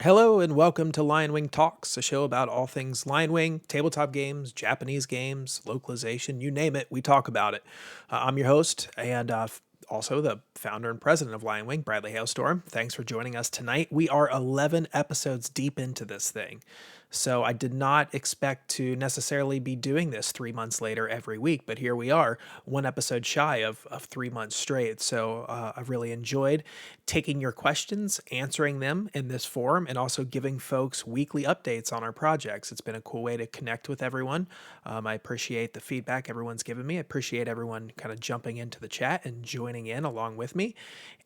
Hello and welcome to LionWing Talks, a show about all things LionWing, tabletop games, Japanese games, localization, you name it, we talk about it. I'm your host and also the founder and president of LionWing, Bradley Hailstorm. Thanks for joining us tonight. We are 11 episodes deep into this thing. So I did not expect to necessarily be doing this 3 months later every week, but here we are, one episode shy of 3 months straight. So I've really enjoyed taking your questions, answering them in this forum, and also giving folks weekly updates on our projects. It's been a cool way to connect with everyone. I appreciate the feedback everyone's given me. I appreciate everyone kind of jumping into the chat and joining in along with me.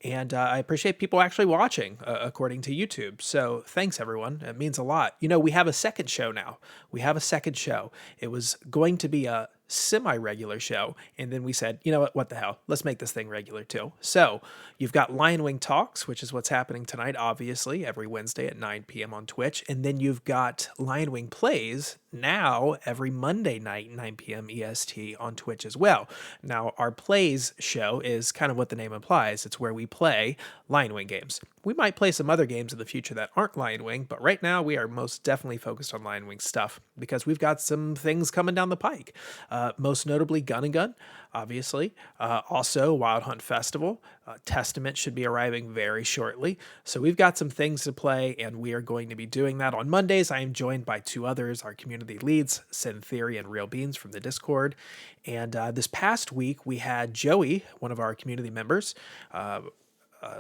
And I appreciate people actually watching according to YouTube. So thanks, everyone. It means a lot. You know, we have a second show now. We have a second show. It was going to be a semi-regular show, and then we said, you know what the hell, let's make this thing regular too. So you've got LionWing Talks, which is what's happening tonight, obviously every Wednesday at 9 p.m. on Twitch, and then you've got LionWing Plays now every Monday night 9 p.m. EST on Twitch as well. Now our Plays show is kind of what the name implies. It's where we play LionWing games. We might play some other games in the future that aren't LionWing, but right now we are most definitely focused on LionWing stuff because we've got some things coming down the pike. Most notably Gun and Gun, obviously. Also Wild Hunt Festival. Testament should be arriving very shortly. So we've got some things to play, and we are going to be doing that on Mondays. I am joined by two others, our community leads, Sin Theory and Real Beans from the Discord. And this past week, we had Joey, one of our community members,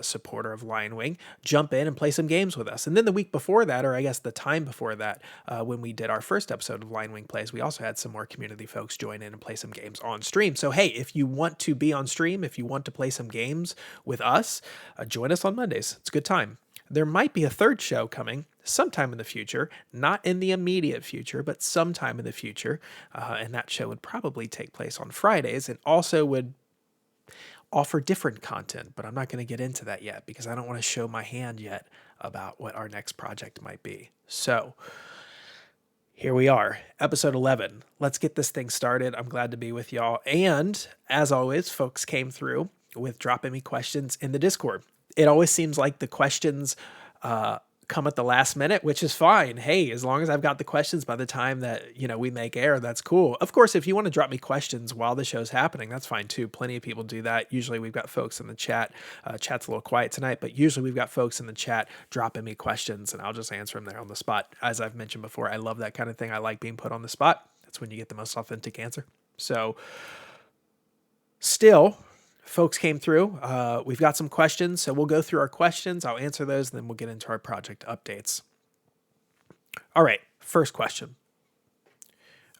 supporter of LionWing, jump in and play some games with us. And then the week before that, or I guess the time before that, when we did our first episode of LionWing Plays, we also had some more community folks join in and play some games on stream. So hey, if you want to be on stream, if you want to play some games with us, join us on Mondays. It's a good time. There might be a third show coming sometime in the future, not in the immediate future, but sometime in the future. And that show would probably take place on Fridays and also would offer different content, but I'm not going to get into that yet because I don't want to show my hand yet about what our next project might be. So here we are, episode 11. Let's get this thing started. I'm glad to be with y'all. And as always, folks came through with dropping me questions in the Discord. It always seems like the questions come at the last minute, which is fine. Hey, as long as I've got the questions by the time that, we make air, that's cool. Of course, if you want to drop me questions while the show's happening, that's fine too. Plenty of people do that. Usually we've got folks in the chat. Chat's a little quiet tonight, but usually we've got folks in the chat dropping me questions and I'll just answer them there on the spot. As I've mentioned before, I love that kind of thing. I like being put on the spot. That's when you get the most authentic answer. So still, folks came through. We've got some questions, so we'll go through our questions. I'll answer those, and then we'll get into our project updates. All right, first question.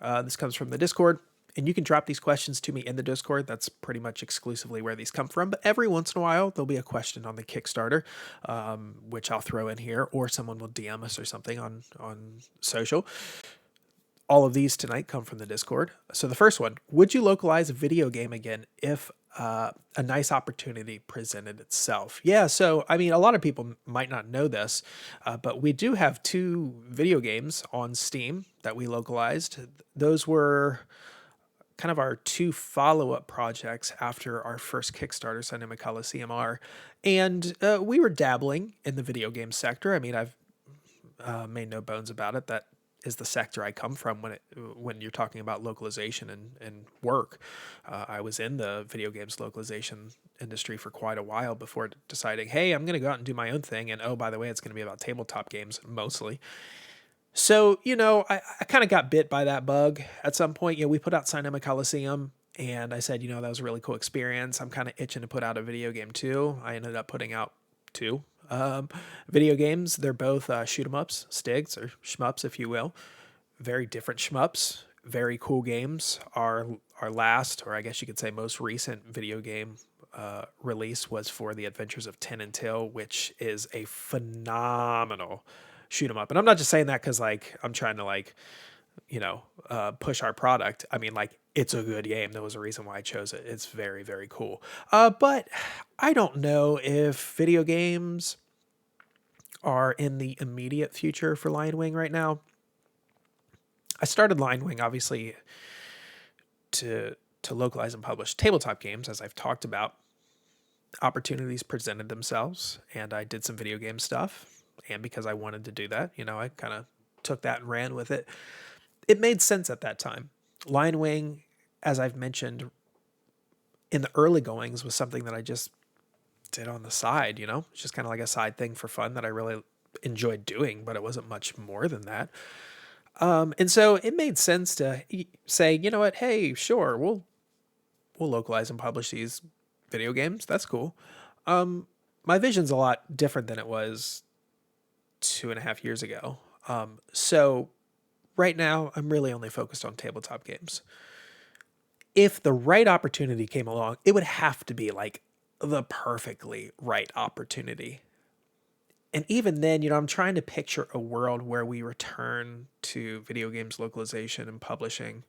This comes from the Discord, and you can drop these questions to me in the Discord. That's pretty much exclusively where these come from, but every once in a while, there'll be a question on the Kickstarter, which I'll throw in here, or someone will DM us or something on social. All of these tonight come from the Discord. So the first one, would you localize a video game again if a nice opportunity presented itself? Yeah, so I mean, a lot of people might not know this, but we do have two video games on Steam that we localized. Those were kind of our two follow-up projects after our first Kickstarter, Cinema CMR. And we were dabbling in the video game sector. I mean, I've made no bones about it. That is the sector I come from when you're talking about localization and work. I was in the video games localization industry for quite a while before deciding, hey, I'm going to go out and do my own thing. And oh, by the way, it's going to be about tabletop games mostly. So, I kind of got bit by that bug at some point. We put out Cinema Coliseum, and I said, that was a really cool experience. I'm kind of itching to put out a video game too. I ended up putting out two video games. They're both shoot 'em ups, stigs, or shmups, if you will. Very different shmups, very cool games. Our last, or I guess you could say most recent video game release was for The Adventures of Tin and Tail, which is a phenomenal shoot 'em up. And I'm not just saying that because I'm trying to push our product. I mean, it's a good game. There was a reason why I chose it. It's very, very cool. But I don't know if video games are in the immediate future for LionWing right now. I started LionWing, obviously, to localize and publish tabletop games, as I've talked about. Opportunities presented themselves, and I did some video game stuff. and because I wanted to do that, I kind of took that and ran with it. It made sense at that time. LionWing, as I've mentioned in the early goings, was something that I just did on the side, It's just kind of like a side thing for fun that I really enjoyed doing, but it wasn't much more than that. And so it made sense to say, you know what, hey, sure, we'll localize and publish these video games. That's cool. My vision's a lot different than it was 2.5 years ago. So right now, I'm really only focused on tabletop games. If the right opportunity came along, it would have to be like the perfectly right opportunity. And even then, I'm trying to picture a world where we return to video games localization and publishing.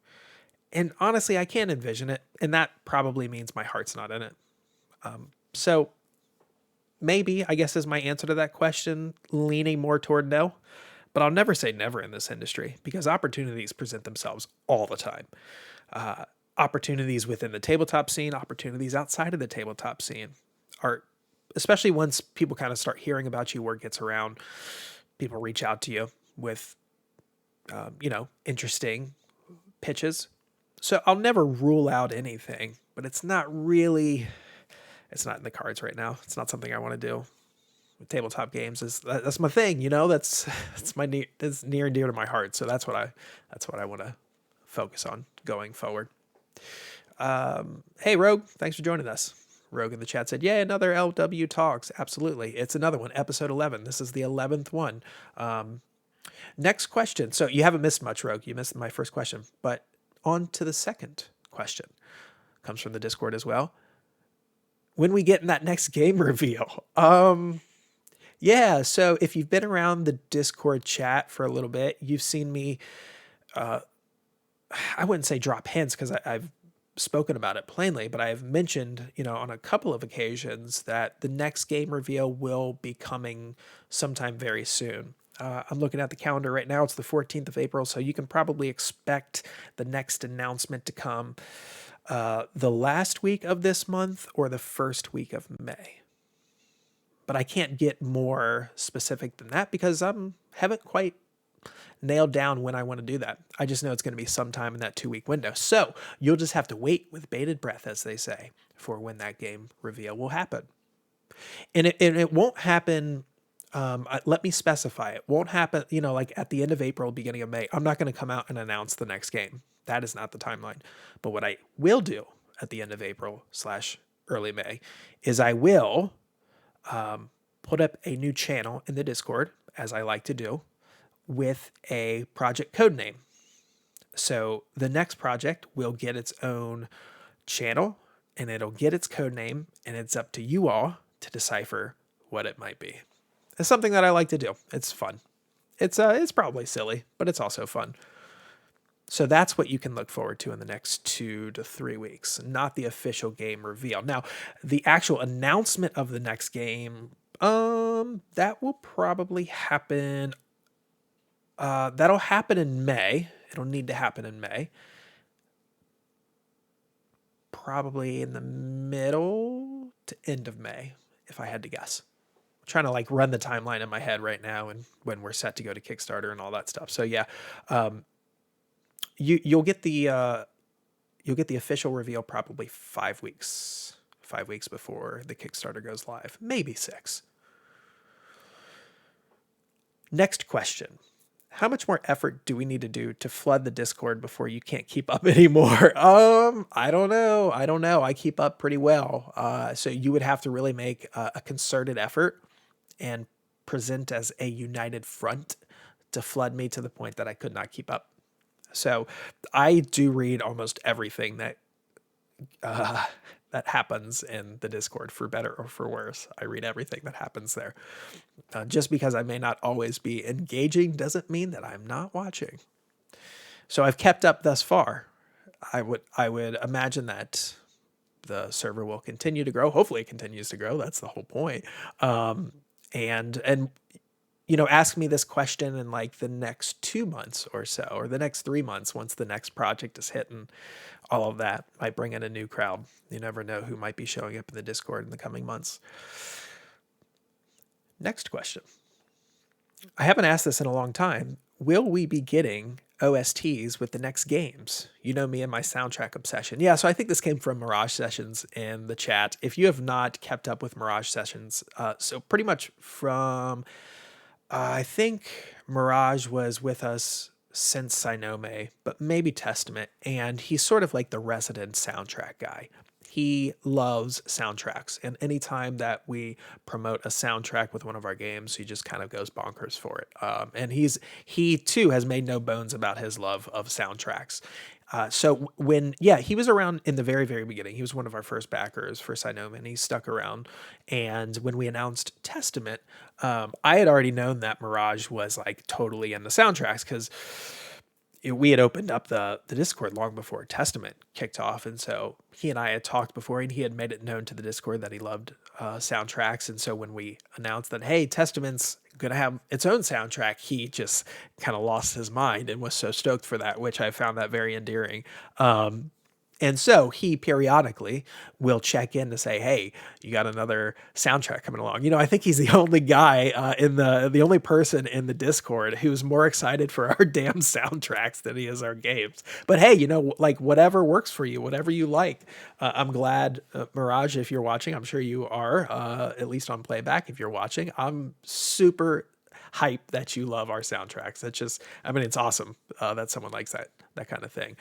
And honestly, I can't envision it. And that probably means my heart's not in it. So maybe, I guess, is my answer to that question, leaning more toward no. But I'll never say never in this industry because opportunities present themselves all the time. Opportunities within the tabletop scene, opportunities outside of the tabletop scene are, especially once people kind of start hearing about you, word gets around, people reach out to you with, interesting pitches. So I'll never rule out anything, but it's not in the cards right now. It's not something I want to do. Tabletop games that's my thing, that's that's near and dear to my heart. So that's what I want to focus on going forward. Hey Rogue, thanks for joining us. Rogue in the chat said, yeah, another LW Talks. Absolutely. It's another one, episode 11. This is the 11th one. Next question. So you haven't missed much, Rogue. You missed my first question, but on to the second question. Comes from the Discord as well. When we get in that next game reveal. Yeah, so if you've been around the Discord chat for a little bit, you've seen me, I wouldn't say drop hints because I've spoken about it plainly, but I've mentioned, on a couple of occasions that the next game reveal will be coming sometime very soon. I'm looking at the calendar right now. It's the 14th of April, so you can probably expect the next announcement to come the last week of this month or the first week of May. But I can't get more specific than that because I haven't quite nailed down when I want to do that. I just know it's going to be sometime in that 2-week window. So you'll just have to wait with bated breath, as they say, for when that game reveal will happen. And it won't happen. Let me specify. It won't happen, like at the end of April, beginning of May. I'm not going to come out and announce the next game. That is not the timeline. But what I will do at the end of April / early May is I will put up a new channel in the Discord, as I like to do, with a project code name. So the next project will get its own channel and it'll get its code name, and it's up to you all to decipher what it might be. It's something that I like to do. It's fun. It's probably silly, but it's also fun. So that's what you can look forward to in the next 2 to 3 weeks, not the official game reveal. Now, the actual announcement of the next game, that will probably happen. That'll happen in May. It'll need to happen in May. Probably in the middle to end of May, if I had to guess. I'm trying to run the timeline in my head right now and when we're set to go to Kickstarter and all that stuff. So yeah, you'll get the official reveal probably 5 weeks. 5 weeks before the Kickstarter goes live, maybe 6. Next question. How much more effort do we need to do to flood the Discord before you can't keep up anymore? I don't know. I keep up pretty well. So you would have to really make a concerted effort and present as a united front to flood me to the point that I could not keep up. So I do read almost everything that happens in the Discord, for better or for worse. I read everything that happens there. Just because I may not always be engaging doesn't mean that I'm not watching. So I've kept up thus far. I would imagine that the server will continue to grow. Hopefully it continues to grow. That's the whole point. And ask me this question in the next 2 months or so, or the next 3 months, once the next project is hitting. All of that might bring in a new crowd. You never know who might be showing up in the Discord in the coming months. Next question. I haven't asked this in a long time. Will we be getting OSTs with the next games? You know me and my soundtrack obsession. Yeah, so I think this came from Mirage Sessions in the chat. If you have not kept up with Mirage Sessions, so pretty much from, I think Mirage was with us since Sinome, but maybe Testament, and he's sort of like the resident soundtrack guy. He loves soundtracks, and anytime that we promote a soundtrack with one of our games, he just kind of goes bonkers for it. And he too has made no bones about his love of soundtracks. So when he was around in the very very beginning. He was one of our first backers for Sinome, and he stuck around. And when we announced Testament, I had already known that Mirage was like totally in the soundtracks because we had opened up the Discord long before Testament kicked off, and so he and I had talked before, and he had made it known to the Discord that he loved soundtracks. And so when we announced that, hey, Testament's gonna have its own soundtrack, he just kind of lost his mind and was so stoked for that, which I found that very endearing. And so he periodically will check in to say, "Hey, you got another soundtrack coming along." I think he's the only guy in the only person in the Discord who's more excited for our damn soundtracks than he is our games. But hey, like whatever works for you, whatever you like. I'm glad, Mirage, if you're watching, I'm sure you are, at least on playback. If you're watching, I'm super hype that you love our soundtracks. It's just, I mean, it's awesome that someone likes that kind of thing.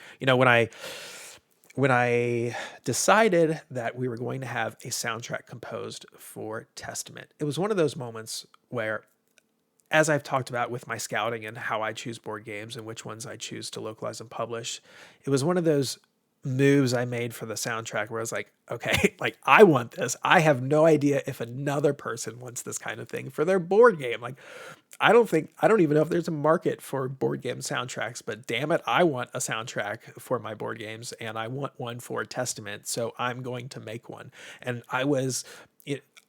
When I decided that we were going to have a soundtrack composed for Testament, it was one of those moments where, as I've talked about with my scouting and how I choose board games and which ones I choose to localize and publish, it was one of those moves I made for the soundtrack where I was like, okay, like I want this. I have no idea if another person wants this kind of thing for their board game. Like, I don't even know if there's a market for board game soundtracks, but damn it, I want a soundtrack for my board games, and I want one for Testament. So I'm going to make one. And I was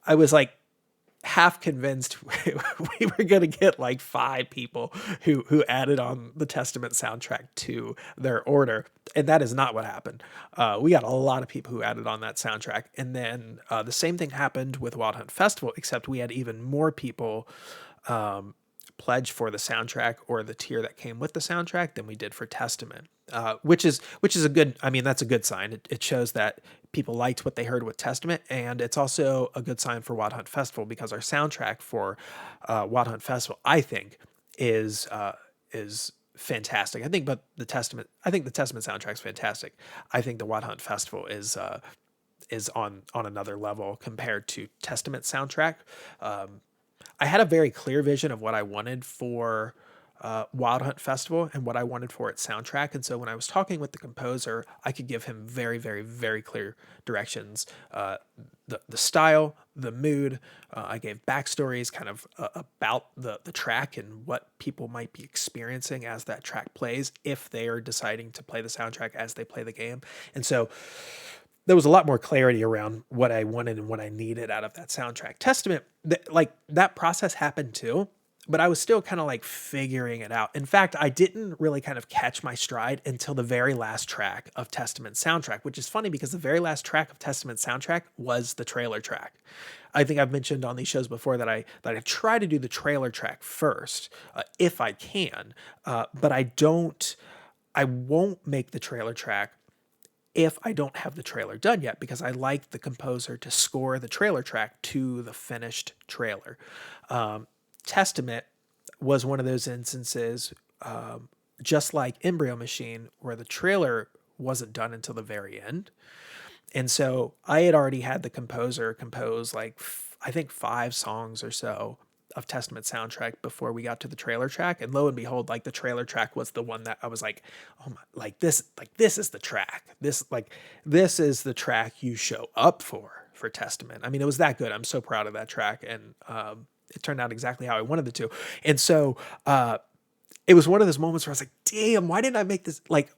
like half convinced we were going to get like 5 people who added on the Testament soundtrack to their order, and that is not what happened. We got a lot of people who added on that soundtrack, and then the same thing happened with Wild Hunt Festival, except we had even more people pledge for the soundtrack or the tier that came with the soundtrack than we did for Testament, which is a good. I mean, that's a good sign. It shows that people liked what they heard with Testament, and it's also a good sign for Wild Hunt Festival because our soundtrack for Wild Hunt Festival, I think, is fantastic. I think the Testament soundtrack is fantastic. I think the Wild Hunt Festival is on another level compared to Testament soundtrack. I had a very clear vision of what I wanted for Wild Hunt Festival and what I wanted for its soundtrack. And so when I was talking with the composer, I could give him very, very, very clear directions. The style, the mood. I gave backstories kind of about the track and what people might be experiencing as that track plays if they are deciding to play the soundtrack as they play the game. And so there was a lot more clarity around what I wanted and what I needed out of that soundtrack. Testament, like that process happened too, but I was still kind of like figuring it out. In fact, I didn't really kind of catch my stride until the very last track of Testament soundtrack, which is funny because the very last track of Testament soundtrack was the trailer track. I think I've mentioned on these shows before that I try to do the trailer track first, if I can, but I won't make the trailer track if I don't have the trailer done yet, because I like the composer to score the trailer track to the finished trailer. Testament was one of those instances, just like Embryo Machine, where the trailer wasn't done until the very end. And so I had already had the composer compose like, I think 5 songs or so of Testament soundtrack before we got to the trailer track. And lo and behold, like the trailer track was the one that I was like, oh my, this is the track. This is the track you show up for Testament. I mean, it was that good. I'm so proud of that track. And it turned out exactly how I wanted it to. And so it was one of those moments where I was like, damn, why didn't I make this? Like,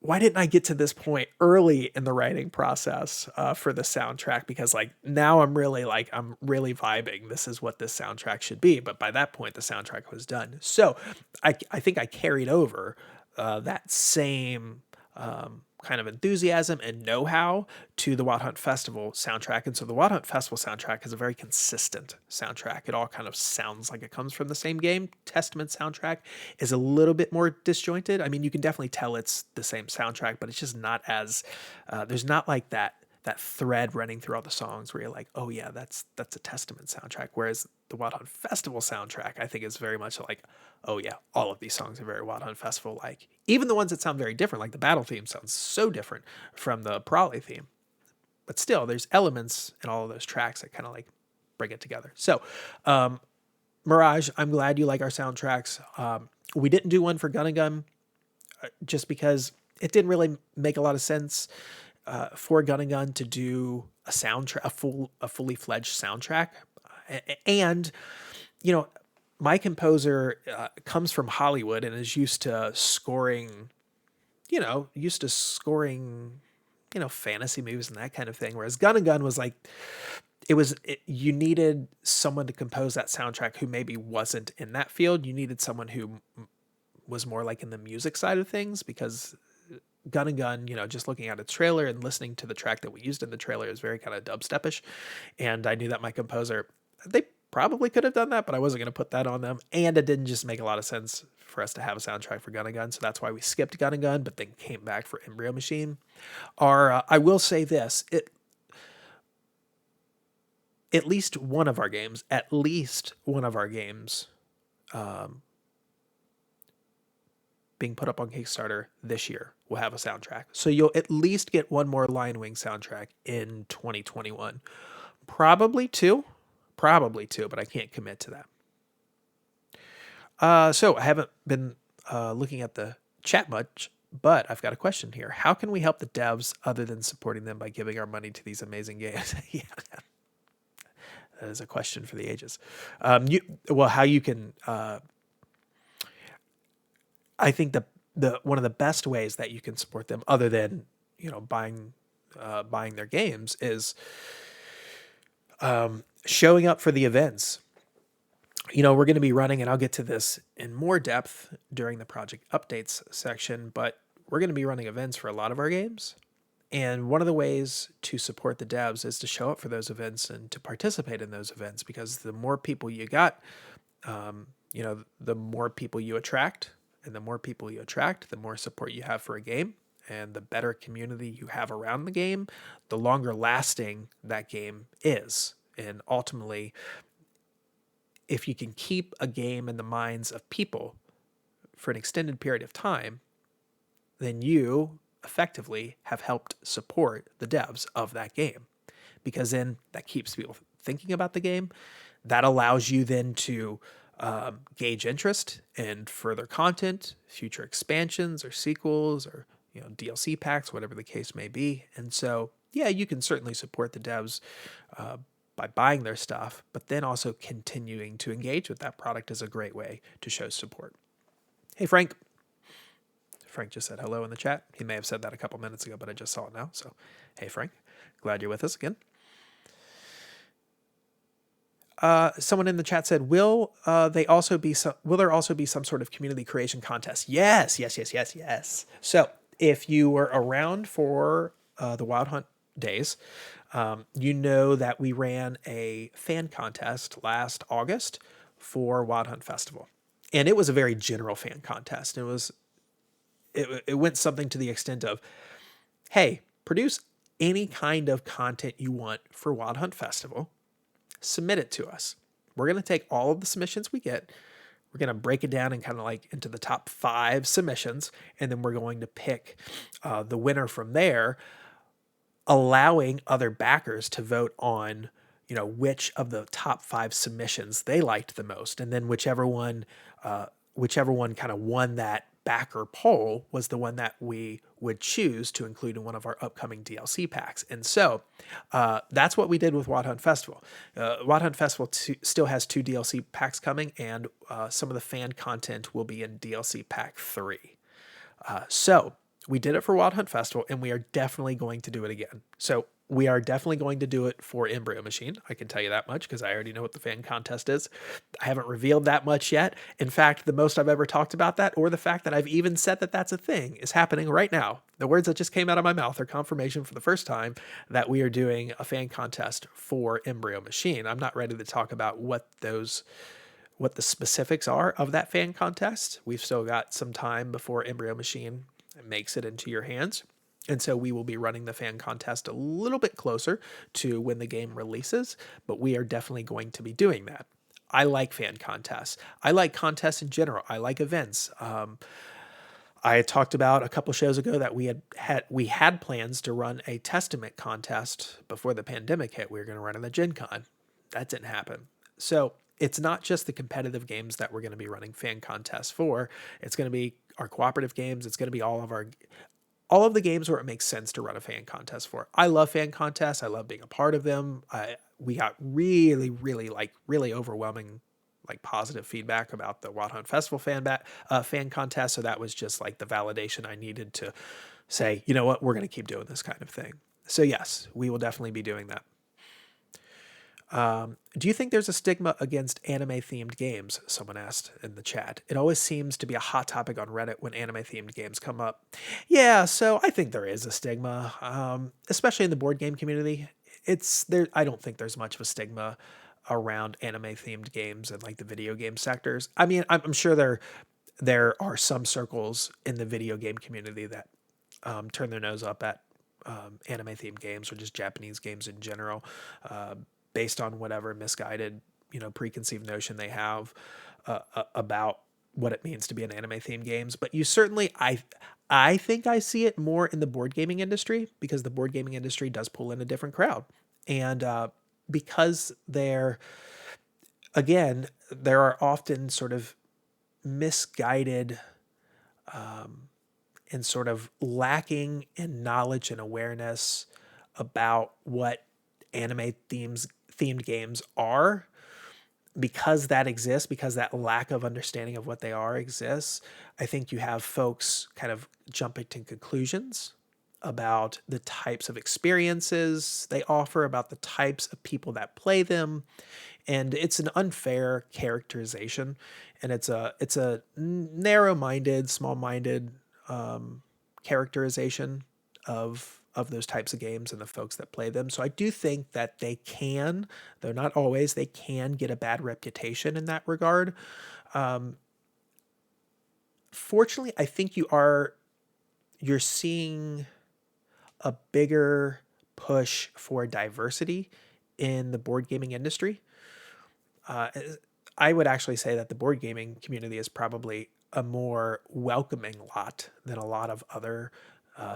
why didn't I get to this point early in the writing process for the soundtrack? Because like now I'm really vibing. This is what this soundtrack should be. But by that point, the soundtrack was done. So I think I carried over that same kind of enthusiasm and know-how to the Wild Hunt Festival soundtrack. And so the Wild Hunt Festival soundtrack is a very consistent soundtrack. It all kind of sounds like it comes from the same game. Testament soundtrack is a little bit more disjointed. I mean, you can definitely tell it's the same soundtrack, but it's just not as, there's not like that thread running through all the songs where you're like, oh yeah, that's a Testament soundtrack. Whereas the Wild Hunt Festival soundtrack, I think, is very much like, oh yeah, all of these songs are very Wild Hunt Festival like. Even the ones that sound very different, like the battle theme sounds so different from the Prolly theme. But still, there's elements in all of those tracks that kind of like bring it together. So, Mirage, I'm glad you like our soundtracks. We didn't do one for Gun and Gun just because it didn't really make a lot of sense for Gun and Gun to do a soundtrack, a fully fledged soundtrack. And, you know, my composer comes from Hollywood and is used to scoring, fantasy movies and that kind of thing. Whereas Gun and Gun was like, you needed someone to compose that soundtrack who maybe wasn't in that field. You needed someone who was more like in the music side of things, because Gun and Gun, just looking at its trailer and listening to the track that we used in the trailer is very kind of dubstepish. And I knew that my composer, they probably could have done that, but I wasn't going to put that on them. And it didn't just make a lot of sense for us to have a soundtrack for Gun and Gun. So that's why we skipped Gun and Gun, but then came back for Embryo Machine. I will say this, at least one of our games, being put up on Kickstarter this year will have a soundtrack. So you'll at least get one more LionWing soundtrack in 2021. Probably two, but I can't commit to that. So I haven't been looking at the chat much, but I've got a question here. How can we help the devs other than supporting them by giving our money to these amazing games? Yeah, that is a question for the ages. How you can... I think the one of the best ways that you can support them, other than buying their games, is showing up for the events. We're going to be running, and I'll get to this in more depth during the project updates section, but we're going to be running events for a lot of our games. And one of the ways to support the devs is to show up for those events and to participate in those events, because the more people you got, the more people you attract. And the more people you attract, the more support you have for a game, and the better community you have around the game, the longer lasting that game is. And ultimately, if you can keep a game in the minds of people for an extended period of time, then you effectively have helped support the devs of that game, because then that keeps people thinking about the game. That allows you then to gauge interest in further content, future expansions or sequels, or DLC packs, whatever the case may be. And so, yeah, you can certainly support the devs by buying their stuff, but then also continuing to engage with that product is a great way to show support. Hey, Frank. Frank just said hello in the chat. He may have said that a couple minutes ago, but I just saw it now. So, hey, Frank, glad you're with us again. Someone in the chat said, will there also be some sort of community creation contest? Yes. So if you were around for the Wild Hunt days, you know that we ran a fan contest last August for Wild Hunt Festival. And it was a very general fan contest. It went something to the extent of, hey, produce any kind of content you want for Wild Hunt Festival. Submit it to us. We're going to take all of the submissions we get. We're going to break it down and kind of like into the top 5 submissions. And then we're going to pick the winner from there, allowing other backers to vote on, which of the top 5 submissions they liked the most. And then whichever one kind of won that backer poll was the one that we would choose to include in one of our upcoming DLC packs. And so that's what we did with Wild Hunt Festival. Wild Hunt Festival still has 2 DLC packs coming, and some of the fan content will be in DLC pack 3. So we did it for Wild Hunt Festival, and we are definitely going to do it again. So we are definitely going to do it for Embryo Machine. I can tell you that much because I already know what the fan contest is. I haven't revealed that much yet. In fact, the most I've ever talked about that, or the fact that I've even said that that's a thing, is happening right now. The words that just came out of my mouth are confirmation for the first time that we are doing a fan contest for Embryo Machine. I'm not ready to talk about what the specifics are of that fan contest. We've still got some time before Embryo Machine makes it into your hands. And so we will be running the fan contest a little bit closer to when the game releases, but we are definitely going to be doing that. I like fan contests. I like contests in general. I like events. I had talked about a couple shows ago that we had plans to run a Testament contest before the pandemic hit. We were going to run in the Gen Con. That didn't happen. So it's not just the competitive games that we're going to be running fan contests for. It's going to be our cooperative games. It's going to be all of the games where it makes sense to run a fan contest for. I love fan contests. I love being a part of them. We got really, really really overwhelming positive feedback about the Wild Hunt Festival fan contest. So that was just like the validation I needed to say, you know what, we're going to keep doing this kind of thing. So yes, we will definitely be doing that. Do you think there's a stigma against anime-themed games? Someone asked in the chat. It always seems to be a hot topic on Reddit when anime-themed games come up. Yeah, so I think there is a stigma, especially in the board game community. It's there. I don't think there's much of a stigma around anime-themed games and the video game sectors. I mean, I'm sure there are some circles in the video game community that turn their nose up at anime-themed games or just Japanese games in general. Based on whatever misguided, preconceived notion they have about what it means to be an anime-themed games. But you certainly, I think I see it more in the board gaming industry because the board gaming industry does pull in a different crowd. And because there are often sort of misguided and sort of lacking in knowledge and awareness about what anime themed games are. Because that exists, because that lack of understanding of what they are exists, I think you have folks kind of jumping to conclusions about the types of experiences they offer, about the types of people that play them, and it's an unfair characterization, and it's a narrow-minded, small-minded characterization of those types of games and the folks that play them. So I do think that they can, though not always, they can get a bad reputation in that regard. Fortunately, I think you're seeing a bigger push for diversity in the board gaming industry. I would actually say that the board gaming community is probably a more welcoming lot than a lot of other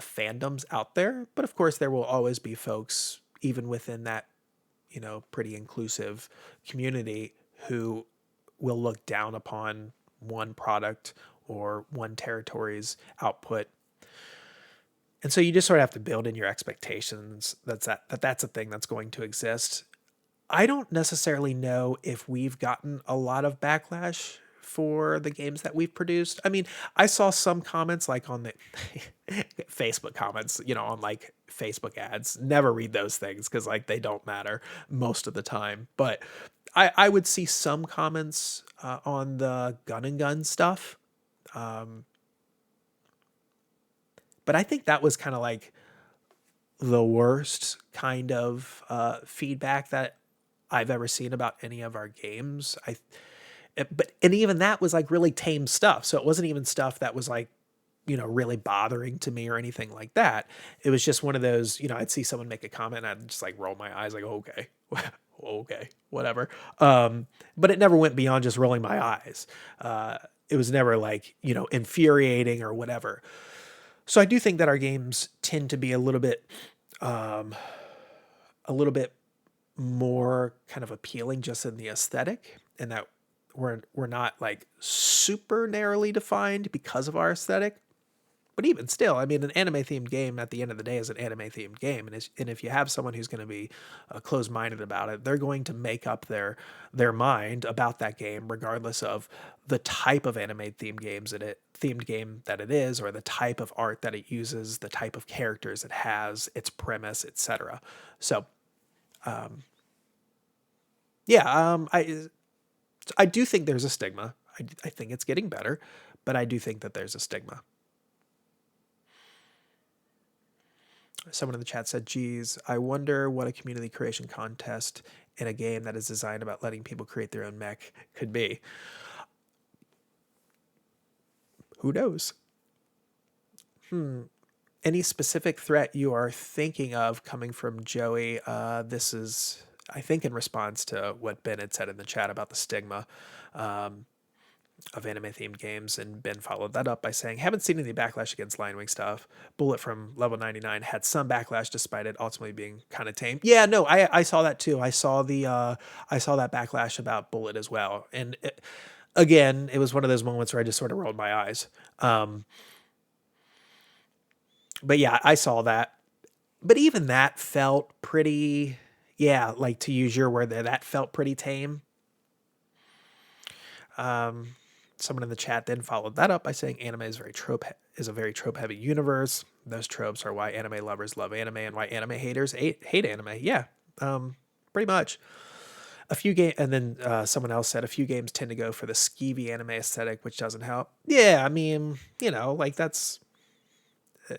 fandoms out there. But of course, there will always be folks, even within that, pretty inclusive community, who will look down upon one product or one territory's output. And so you just sort of have to build in your expectations that's a thing that's going to exist. I don't necessarily know if we've gotten a lot of backlash for the games that we've produced. I mean, I saw some comments on the Facebook comments, on Facebook ads. Never read those things because they don't matter most of the time. But I would see some comments on the gun and gun stuff. But I think that was kind of the worst kind of feedback that I've ever seen about any of our games. And even that was really tame stuff. So it wasn't even stuff that was really bothering to me or anything like that. It was just one of those, I'd see someone make a comment and I'd just roll my eyes okay, okay, whatever. But it never went beyond just rolling my eyes. It was never infuriating or whatever. So I do think that our games tend to be a little bit more kind of appealing just in the aesthetic, and that we're not super narrowly defined because of our aesthetic. But even still, I mean, an anime-themed game at the end of the day is an anime-themed game. And if you have someone who's going to be closed-minded about it, they're going to make up their mind about that game, regardless of the type of anime-themed game that it is, or the type of art that it uses, the type of characters it has, its premise, etc. So, I do think there's a stigma. I think it's getting better, but I do think that there's a stigma. Someone in the chat said, geez, I wonder what a community creation contest in a game that is designed about letting people create their own mech could be. Who knows? Any specific threat you are thinking of coming from Joey? This is, I think, in response to what Ben had said in the chat about the stigma of anime-themed games, and Ben followed that up by saying, haven't seen any backlash against LionWing stuff. Bullet from Level 99 had some backlash despite it ultimately being kind of tame. Yeah, no, I saw that too. I saw that backlash about Bullet as well. And again, it was one of those moments where I just sort of rolled my eyes. But yeah, I saw that. But even that felt pretty, yeah, like to use your word there, that felt pretty tame. Someone in the chat then followed that up by saying anime is a very trope heavy universe. Those tropes are why anime lovers love anime and why anime haters hate anime. Yeah, pretty much. A few game, and then someone else said a few games tend to go for the skeevy anime aesthetic, which doesn't help. Yeah, I mean, like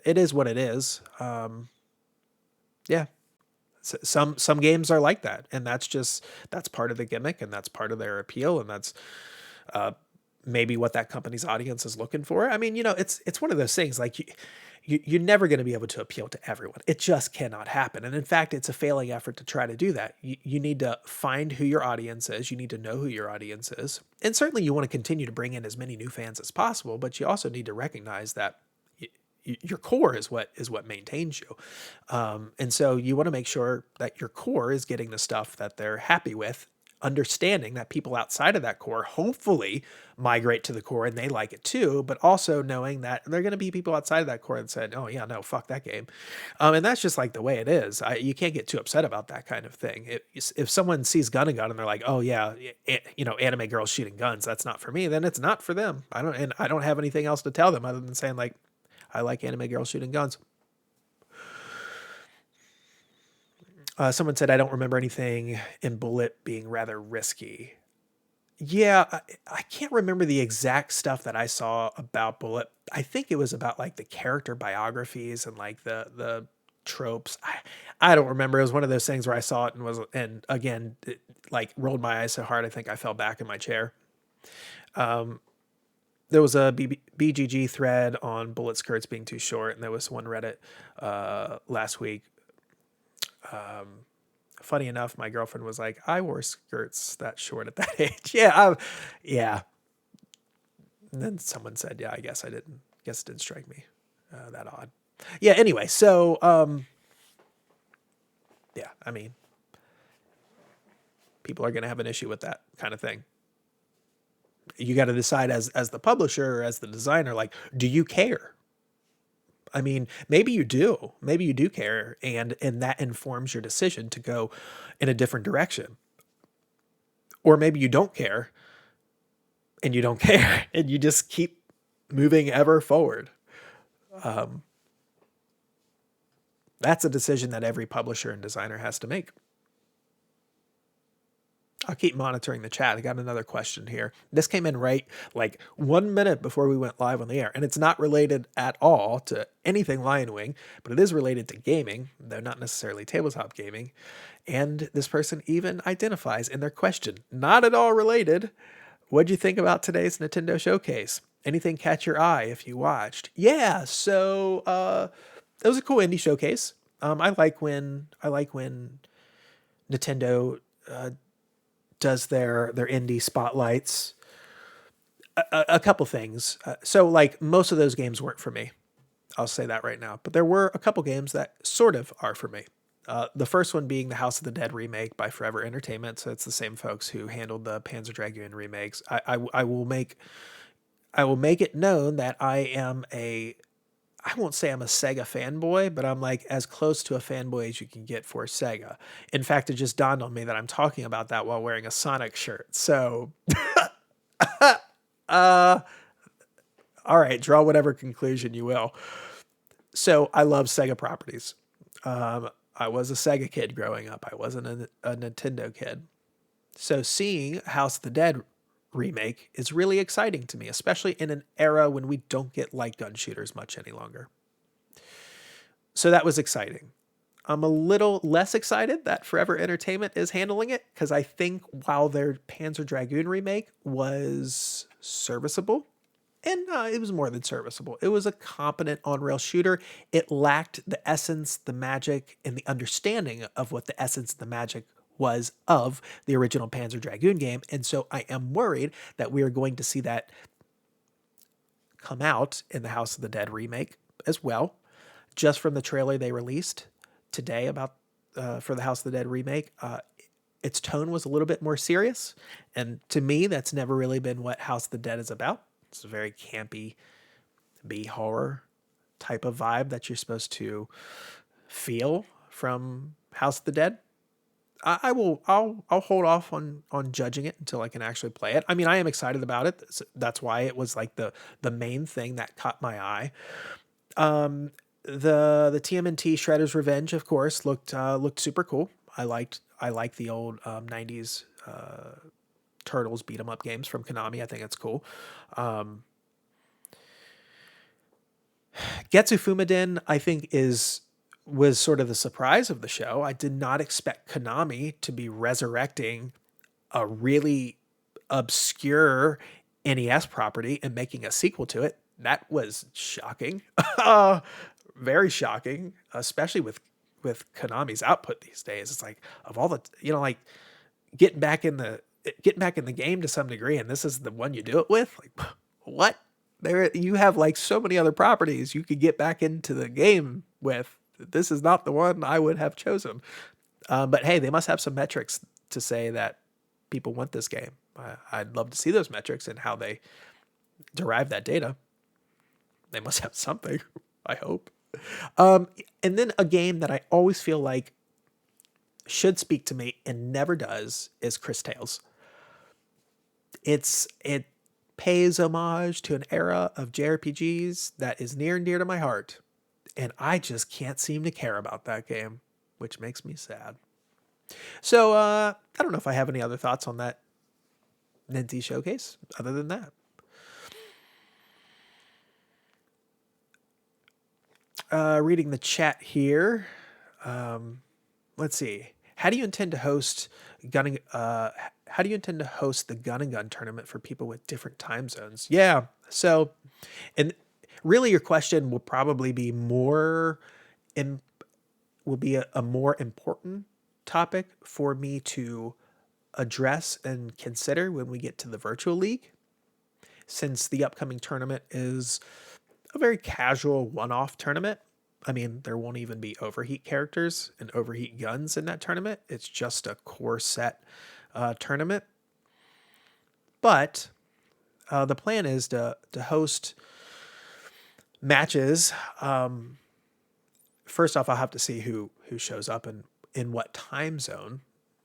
it is what it is. Yeah, some games are like that, and that's part of the gimmick, and that's part of their appeal, and that's maybe what that company's audience is looking for. I mean, it's one of those things like you're never going to be able to appeal to everyone. It just cannot happen. And in fact, it's a failing effort to try to do that. You need to find who your audience is. You need to know who your audience is. And certainly you want to continue to bring in as many new fans as possible, but you also need to recognize that your core is what maintains you. And so you want to make sure that your core is getting the stuff that they're happy with, understanding that people outside of that core hopefully migrate to the core and they like it too, but also knowing that there are going to be people outside of that core that said, oh yeah, no, fuck that game. And that's just like the way it is. You can't get too upset about that kind of thing. If someone sees Gun and Gun and they're like, oh yeah, anime girls shooting guns, that's not for me, then it's not for them. I don't have anything else to tell them other than saying like, I like anime girls shooting guns. Someone said, I don't remember anything in Bullet being rather risky. Yeah, I can't remember the exact stuff that I saw about Bullet. I think it was about like the character biographies and like the tropes. I don't remember. It was one of those things where I saw it and again, it, like rolled my eyes so hard I think I fell back in my chair. There was a BGG thread on bullet skirts being too short, and there was one Reddit last week. Funny enough, my girlfriend was like, I wore skirts that short at that age. Yeah. And then someone said, yeah, I guess it didn't strike me that odd. Yeah, anyway, so, yeah, I mean, people are going to have an issue with that kind of thing. You got to decide as the publisher or as the designer, like, do you care? I mean, maybe you do care, and that informs your decision to go in a different direction. Or maybe you don't care and you don't care and you just keep moving ever forward. That's a decision that every publisher and designer has to make. I'll keep monitoring the chat. I got another question here. This came in right like 1 minute before we went live on the air, and it's not related at all to anything LionWing, but it is related to gaming, though not necessarily tabletop gaming. And this person even identifies in their question, not at all related. What'd you think about today's Nintendo showcase? Anything catch your eye if you watched? Yeah, so it was a cool indie showcase. I like when Nintendo does their indie spotlights. A couple things. So like most of those games weren't for me. I'll say that right now. But there were a couple games that sort of are for me. The first one being the House of the Dead remake by Forever Entertainment. So it's the same folks who handled the Panzer Dragoon remakes. I will make it known that I won't say I'm a Sega fanboy, but I'm like as close to a fanboy as you can get for Sega. In fact, it just dawned on me that I'm talking about that while wearing a Sonic shirt. So, all right, draw whatever conclusion you will. So I love Sega properties. I was a Sega kid growing up. I wasn't a Nintendo kid. So seeing House of the Dead remake is really exciting to me, especially in an era when we don't get light gun shooters much any longer. So that was exciting. I'm a little less excited that Forever Entertainment is handling it because I think while their Panzer Dragoon remake was serviceable, and it was more than serviceable, it was a competent on-rail shooter. It lacked the essence, the magic, and the understanding of what the essence, the magic was of the original Panzer Dragoon game. And so I am worried that we are going to see that come out in the House of the Dead remake as well. Just from the trailer they released today about for the House of the Dead remake, its tone was a little bit more serious, and to me, that's never really been what House of the Dead is about. It's a very campy B horror type of vibe that you're supposed to feel from House of the Dead. I will. I'll hold off on judging it until I can actually play it. I mean, I am excited about it. That's why it was like the main thing that caught my eye. The TMNT Shredder's Revenge, of course, looked super cool. I like the old 90s Turtles beat 'em up games from Konami. I think it's cool. Getsu Fumaden, I think, was sort of the surprise of the show. I did not expect Konami to be resurrecting a really obscure NES property and making a sequel to it. That was shocking. Very shocking, especially with Konami's output these days. It's like, of all the, like getting back in the game to some degree, and this is the one you do it with. Like, what? There, you have like so many other properties you could get back into the game with. This is not the one I would have chosen. But hey, they must have some metrics to say that people want this game. I'd love to see those metrics and how they derive that data. They must have something, I hope. And then a game that I always feel like should speak to me and never does is Chris Tales. It pays homage to an era of JRPGs that is near and dear to my heart, and I just can't seem to care about that game, which makes me sad. So I don't know if I have any other thoughts on that Ninty showcase other than that. Reading the chat here. Let's see. How do you intend to host gunning? How do you intend to host the Gun and Gun tournament for people with different time zones? Yeah. So, and really, your question will probably be more, will be a more important topic for me to address and consider when we get to the virtual league, since the upcoming tournament is a very casual one-off tournament. I mean, there won't even be overheat characters and overheat guns in that tournament. It's just a core set tournament. But the plan is to host matches. First off, I'll have to see who shows up and in what time zone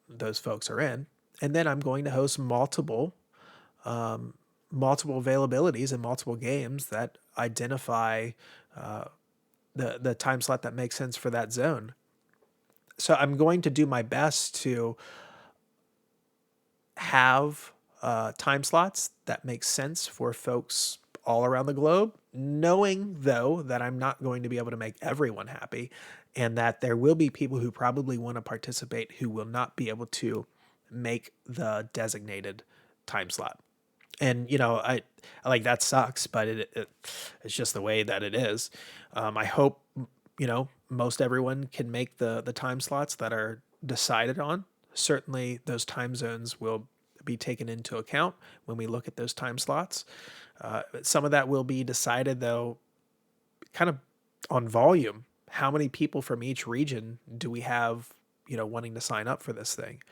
those folks are in. And then I'm going to host multiple availabilities and multiple games that identify the time slot that makes sense for that zone. So I'm going to do my best to have time slots that make sense for folks all around the globe, knowing though that I'm not going to be able to make everyone happy, and that there will be people who probably want to participate who will not be able to make the designated time slot. And I like, that sucks, but it's just the way that it is. I hope most everyone can make the time slots that are decided on. Certainly, those time zones will be taken into account when we look at those time slots. Some of that will be decided, though, kind of on volume. How many people from each region do we have, wanting to sign up for this thing?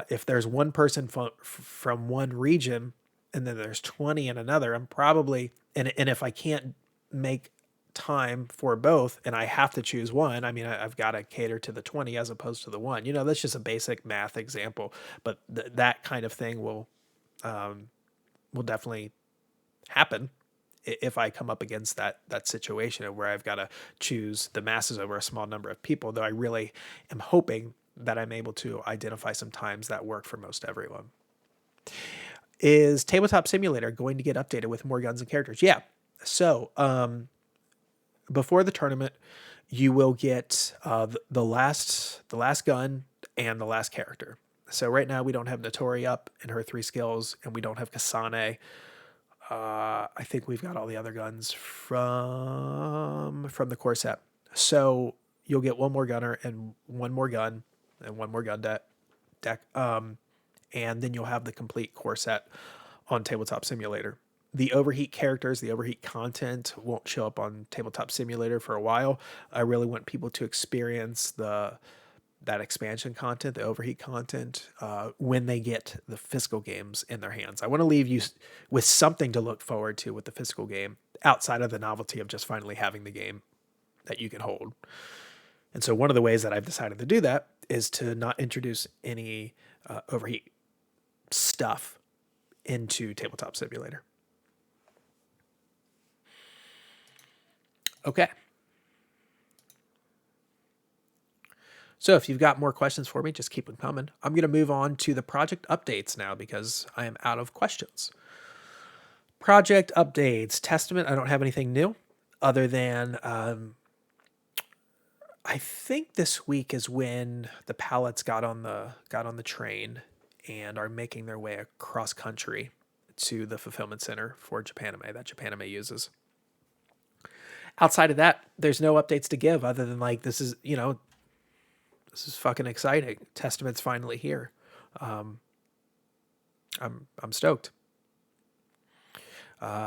If there's one person from one region and then there's 20 in another, I'm probably, and if I can't make time for both and I have to choose one, I mean, I've got to cater to the 20 as opposed to the one. That's just a basic math example, but that kind of thing will definitely happen if I come up against that situation where I've got to choose the masses over a small number of people, though I really am hoping that I'm able to identify some times that work for most everyone. Is Tabletop Simulator going to get updated with more guns and characters? Yeah. So, before the tournament, you will get the last gun and the last character. So right now we don't have Notori up in her 3 skills, and we don't have Kasane. I think we've got all the other guns from the core set. So you'll get one more gunner and one more gun and one more gun deck. And then you'll have the complete core set on Tabletop Simulator. The overheat characters, the overheat content won't show up on Tabletop Simulator for a while. I really want people to experience that expansion content, the overheat content, when they get the physical games in their hands. I want to leave you with something to look forward to with the physical game outside of the novelty of just finally having the game that you can hold. And so one of the ways that I've decided to do that is to not introduce any overheat stuff into Tabletop Simulator. Okay. So if you've got more questions for me, just keep them coming. I'm going to move on to the project updates now because I am out of questions. Project updates. Testament, I don't have anything new other than I think this week is when the pallets got on the train and are making their way across country to the fulfillment center for Japanime that Japanime uses. Outside of that, there's no updates to give other than like this is fucking exciting. Testament's finally here. I'm stoked.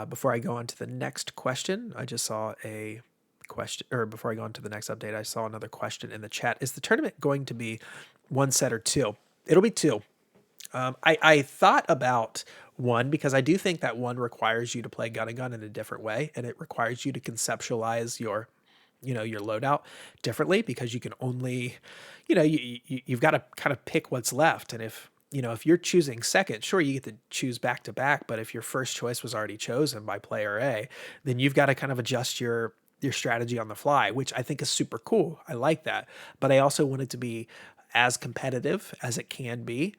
Before I go on to the next question, I just saw a question, or before I go on to the next update, I saw another question in the chat. Is the tournament going to be 1 set or 2? It'll be 2. I thought about 1 because I do think that 1 requires you to play gun and gun in a different way, and it requires you to conceptualize your loadout differently because you can only, you've got to kind of pick what's left. And if you're choosing second, sure, you get to choose back to back. But if your first choice was already chosen by player A, then you've got to kind of adjust your strategy on the fly, which I think is super cool. I like that. But I also want it to be as competitive as it can be.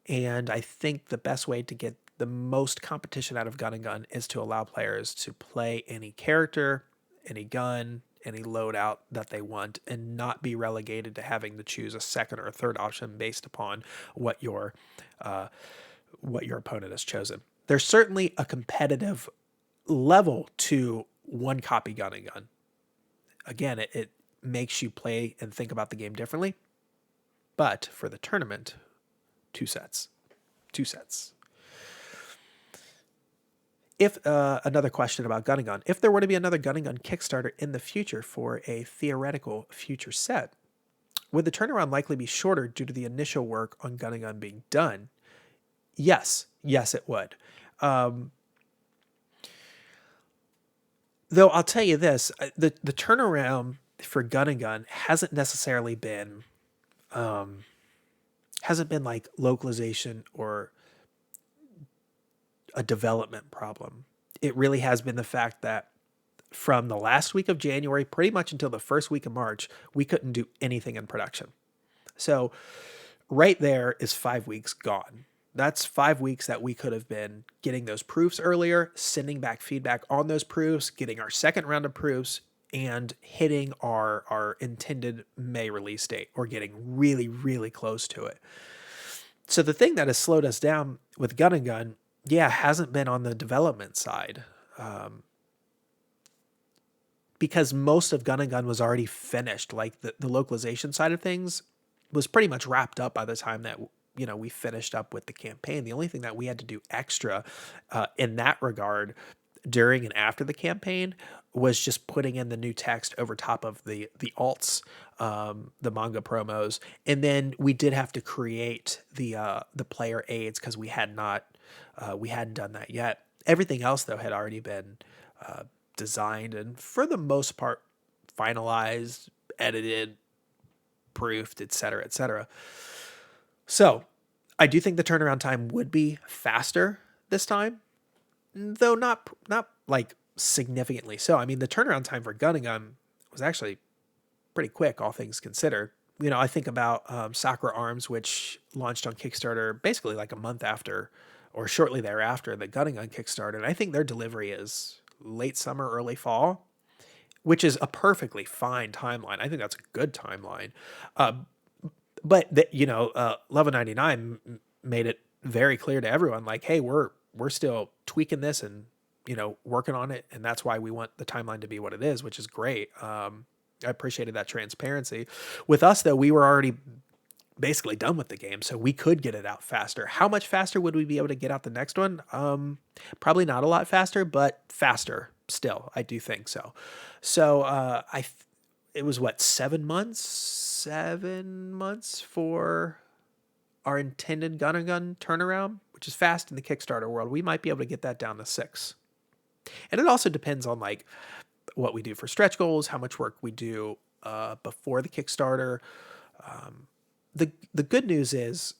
And I think the best way to get the most competition out of gun and gun is to allow players to play any character, any gun, any loadout that they want, and not be relegated to having to choose a second or a third option based upon what your opponent has chosen. There's certainly a competitive level to 1 copy gun and gun. Again, it makes you play and think about the game differently. But for the tournament, 2 sets. 2 sets. If another question about gun and gun, if there were to be another gun and gun Kickstarter in the future for a theoretical future set, would the turnaround likely be shorter due to the initial work on gun and gun being done? Yes, it would. Though I'll tell you this, the turnaround for gun and gun hasn't necessarily been like localization or a development problem. It really has been the fact that from the last week of January, pretty much until the first week of March, we couldn't do anything in production. So right there is 5 weeks gone. That's 5 weeks that we could have been getting those proofs earlier, sending back feedback on those proofs, getting our second round of proofs, and hitting our intended May release date, or getting really, really close to it. So the thing that has slowed us down with gun and gun, hasn't been on the development side. Because most of gun and gun was already finished. Like the localization side of things was pretty much wrapped up by the time that we finished up with the campaign. The only thing that we had to do extra in that regard during and after the campaign was just putting in the new text over top of the alts, the manga promos, and then we did have to create the player aids because we hadn't done that yet. Everything else though had already been designed and for the most part finalized, edited, proofed, etc., etc. So I do think the turnaround time would be faster this time, though not like significantly so. I mean, the turnaround time for gun and gun was actually pretty quick, all things considered. I think about Sakura Arms, which launched on Kickstarter basically like a month after or shortly thereafter the gun and gun Kickstarter, and I think their delivery is late summer, early fall. which is a perfectly fine timeline. I think that's a good timeline. Uh, but Level 99 made it very clear to everyone, like, hey, we're still tweaking this and working on it, and that's why we want the timeline to be what it is, which is great. I appreciated that transparency. With us, though, we were already basically done with the game, so we could get it out faster. How much faster would we be able to get out the next one? Probably not a lot faster, but faster still. I do think so. So it was what, 7 months? 7 months for our intended gun and gun turnaround, which is fast in the Kickstarter world. We might be able to get that down to 6. And it also depends on like what we do for stretch goals, how much work we do before the Kickstarter. The good news is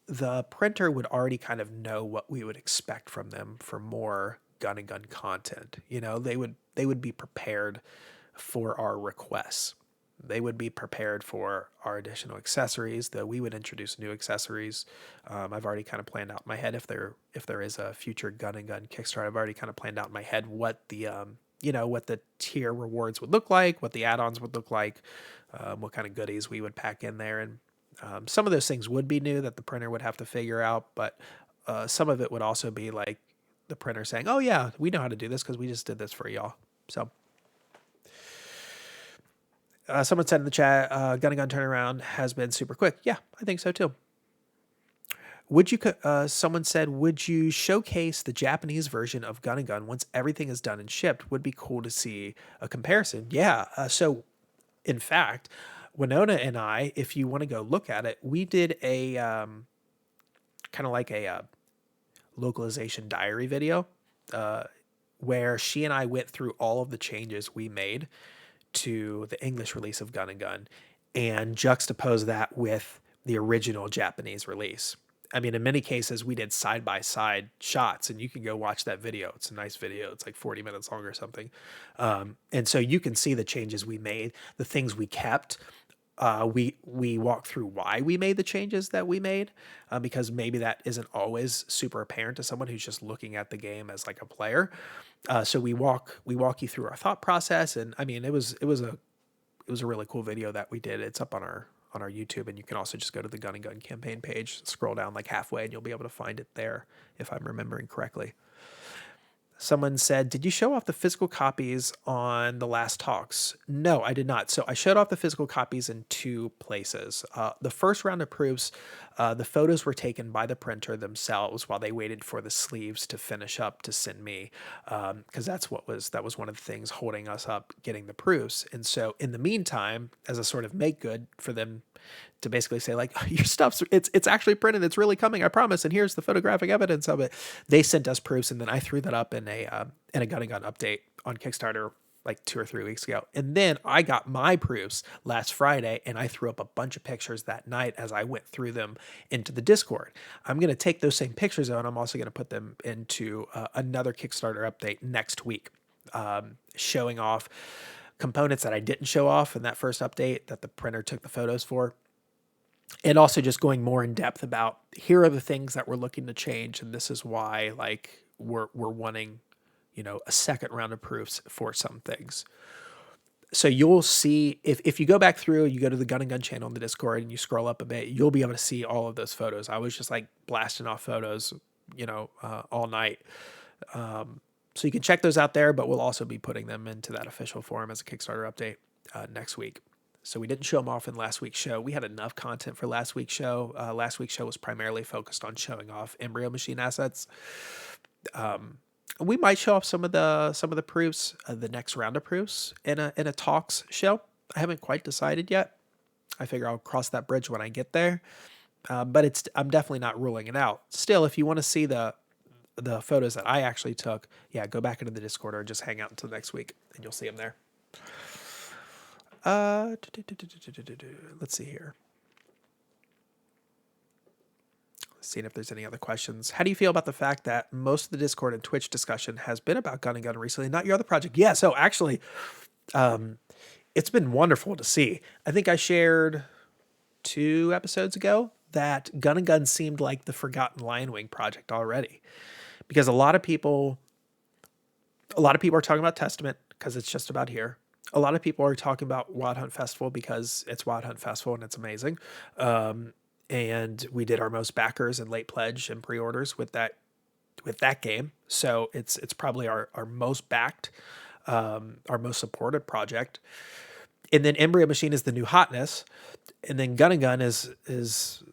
the printer would already kind of know what we would expect from them for more gun and gun content. They would be prepared for our requests. They would be prepared for our additional accessories, though we would introduce new accessories. I've already kind of planned out in my head if there is a future gun and gun Kickstarter. I've already kind of planned out in my head what the what the tier rewards would look like, what the add-ons would look like, what kind of goodies we would pack in there, and some of those things would be new that the printer would have to figure out, but some of it would also be like the printer saying, "Oh yeah, we know how to do this because we just did this for y'all." So. Someone said in the chat, gun and gun turnaround has been super quick. Yeah, I think so too. Someone said, would you showcase the Japanese version of gun and gun once everything is done and shipped? Would be cool to see a comparison. Yeah. So in fact, Winona and I, if you want to go look at it, we did a kind of like a localization diary video where she and I went through all of the changes we made to the English release of Gun and Gun and juxtapose that with the original Japanese release. I mean, in many cases, we did side-by-side shots, and you can go watch that video. It's a nice video. It's like 40 minutes long or something. And so you can see the changes we made, the things we kept. We walk through why we made the changes that we made, because maybe that isn't always super apparent to someone who's just looking at the game as like a player. So we walk you through our thought process, and I mean it was a really cool video that we did. It's up on our YouTube, and you can also just go to the Gun and Gun campaign page, scroll down like halfway, and you'll be able to find it there if I'm remembering correctly. Someone said, did you show off the physical copies on the last talks? No, I did not. So I showed off the physical copies in 2 places. The first round of proofs, the photos were taken by the printer themselves while they waited for the sleeves to finish up to send me, because that was one of the things holding us up getting the proofs. And so in the meantime, as a sort of make good for them to basically say like, your stuff's it's actually printed, it's really coming, I promise, and here's the photographic evidence of it. They sent us proofs, and then I threw that up in a Gun and Gun update on Kickstarter like 2 or 3 weeks ago. And then I got my proofs last Friday, and I threw up a bunch of pictures that night as I went through them into the Discord. I'm going to take those same pictures though, and I'm also going to put them into another Kickstarter update next week, showing off components that I didn't show off in that first update that the printer took the photos for. And also just going more in depth about, here are the things that we're looking to change, and this is why like we're wanting, a second round of proofs for some things. So you'll see, if you go back through, you go to the Gun and Gun channel in the Discord and you scroll up a bit, you'll be able to see all of those photos. I was just like blasting off photos, all night. So you can check those out there, but we'll also be putting them into that official forum as a Kickstarter update next week. So we didn't show them off in last week's show. We had enough content for last week's show. Last week's show was primarily focused on showing off Embryo Machine assets. We might show off some of the proofs, the next round of proofs in a talks show. I haven't quite decided yet. I figure I'll cross that bridge when I get there. But I'm definitely not ruling it out. Still, if you want to see the photos that I actually took, yeah, go back into the Discord or just hang out until next week, and you'll see them there. Let's see here. Seeing if there's any other questions. How do you feel about the fact that most of the Discord and Twitch discussion has been about Gun and Gun recently, not your other project? Yeah, so actually, it's been wonderful to see. I think I shared 2 episodes ago that Gun and Gun seemed like the forgotten LionWing project already, because a lot of people are talking about Testament because it's just about here. A lot of people are talking about Wild Hunt Festival because it's Wild Hunt Festival and it's amazing. And we did our most backers and late pledge and pre-orders with that game. So it's probably our most backed, our most supported project. And then Embryo Machine is the new hotness, and then Gun and Gun is it's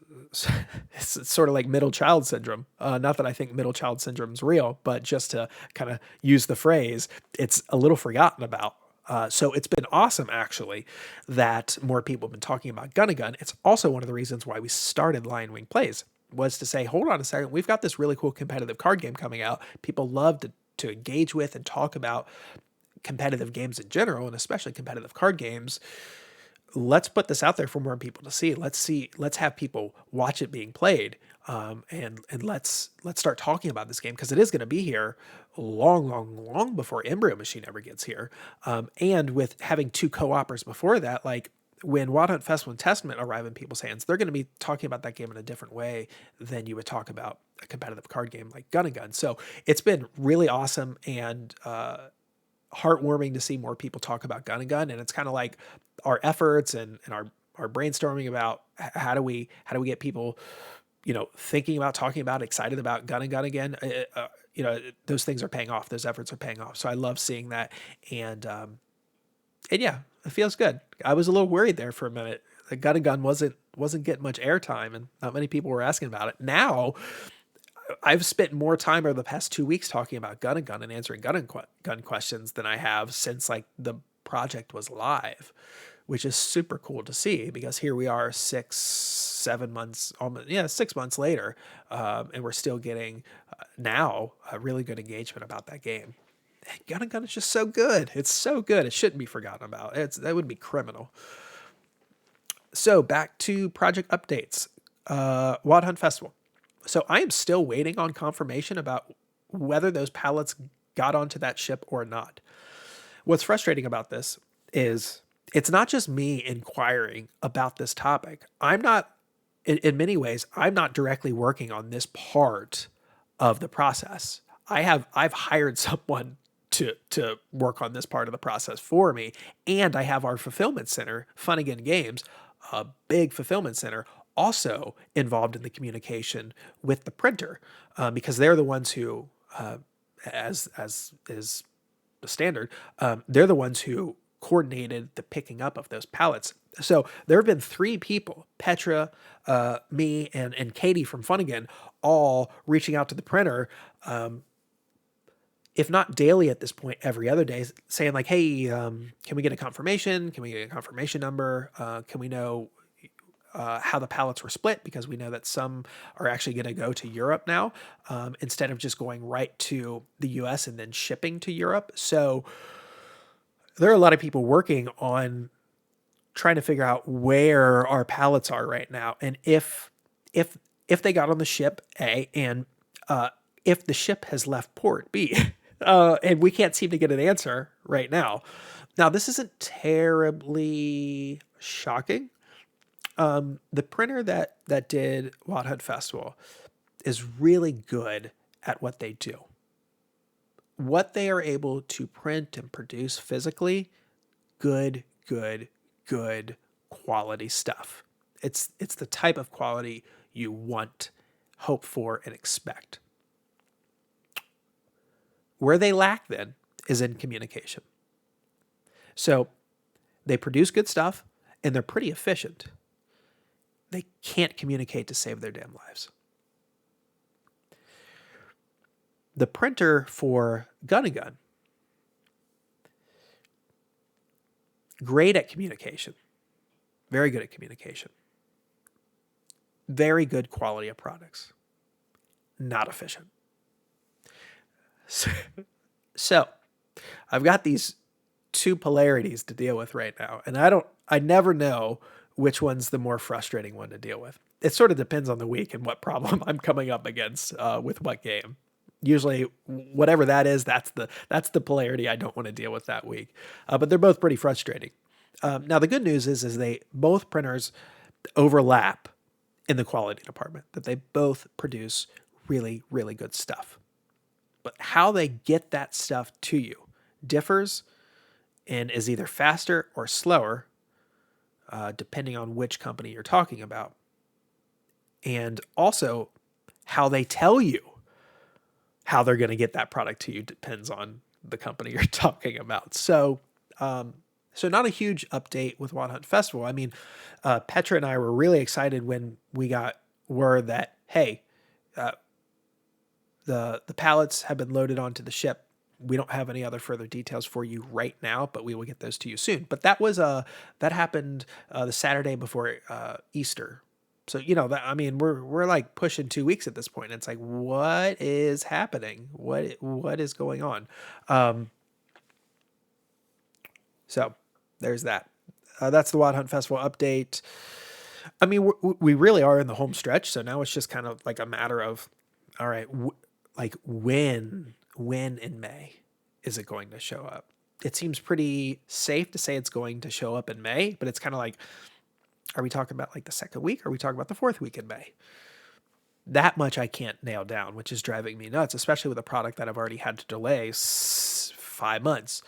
sort of like middle child syndrome. Not that I think middle child syndrome is real, but just to kind of use the phrase, it's a little forgotten about. So it's been awesome, actually, that more people have been talking about Gun and Gun. It's also one of the reasons why we started LionWing Plays, was to say, hold on a second, we've got this really cool competitive card game coming out. People love to engage with and talk about competitive games in general, and especially competitive card games. Let's put this out there for more people to see. Let's have people watch it being played, and let's start talking about this game, because it is going to be here long before Embryo Machine ever gets here. And with having two co-opers before that, like when Wild Hunt Festival and Testament arrive in people's hands, they're going to be talking about that game in a different way than you would talk about a competitive card game like Gun and Gun. So it's been really awesome and heartwarming to see more people talk about Gun and Gun. And it's kind of like our efforts and our brainstorming about how do we get people, thinking about, talking about, excited about Gun and Gun again. Those things are paying off. Those efforts are paying off. So I love seeing that. And yeah, it feels good. I was a little worried there for a minute. The Gun and Gun wasn't getting much airtime, and not many people were asking about it. Now, I've spent more time over the past 2 weeks talking about Gun and Gun and answering Gun questions than I have since like the project was live, which is super cool to see, because here we are 7 months, almost 6 months later, and we're still getting now a really good engagement about that game. Gun and Gun is just so good. It's so good. It shouldn't be forgotten about. That would be criminal. So back to project updates. Wild Hunt Festival. So I am still waiting on confirmation about whether those pallets got onto that ship or not. What's frustrating about this is it's not just me inquiring about this topic. I'm not, in many ways, I'm not directly working on this part of the process. I've hired someone to work on this part of the process for me. And I have our fulfillment center, Funnigan Games, a big fulfillment center, also involved in the communication with the printer, because they're the ones who, as is the standard, they're the ones who coordinated the picking up of those pallets. So there have been 3 people, Petra, me, and Katie from Funnigan, all reaching out to the printer, if not daily at this point, every other day, saying like, hey, can we get a confirmation? Can we get a confirmation number? Can we know how the pallets were split? Because we know that some are actually going to go to Europe now, instead of just going right to the US and then shipping to Europe. So there are a lot of people working on trying to figure out where our pallets are right now, and if they got on the ship, A, and if the ship has left port, B. And we can't seem to get an answer right now. Now, this isn't terribly shocking. The printer that did Wild Hunt Festival is really good at what they do. What they are able to print and produce physically, good quality stuff. It's the type of quality you want, hope for, and expect. Where they lack then is in communication. So they produce good stuff and they're pretty efficient. They can't communicate to save their damn lives. The printer for Gun and Gun, great at communication, very good at communication, very good quality of products, not efficient. So I've got these 2 polarities to deal with right now, and I never know which one's the more frustrating one to deal with. It sort of depends on the week and what problem I'm coming up against with what game. Usually, whatever that is, that's the polarity I don't want to deal with that week. But they're both pretty frustrating. Now, the good news is they both printers overlap in the quality department, that they both produce really good stuff. But how they get that stuff to you differs, and is either faster or slower, depending on which company you're talking about. And also, how they tell you how they're going to get that product to you depends on the company you're talking about. So, so not a huge update with Wild Hunt Festival. I mean, Petra and I were really excited when we got word that, hey, the pallets have been loaded onto the ship. We don't have any other further details for you right now, but we will get those to you soon. But that was that happened the Saturday before Easter. So that, I mean, we're like pushing 2 weeks at this point. And it's like, what is happening? What is going on? So there's that. That's the Wild Hunt Festival update. I mean, we really are in the home stretch, so now it's just kind of like a matter of, all right, like when in May is it going to show up? It seems pretty safe to say it's going to show up in May, but it's kind of like, are we talking about like the second week? Or are we talking about the fourth week in May? That much I can't nail down, which is driving me nuts, especially with a product that I've already had to delay 5 months,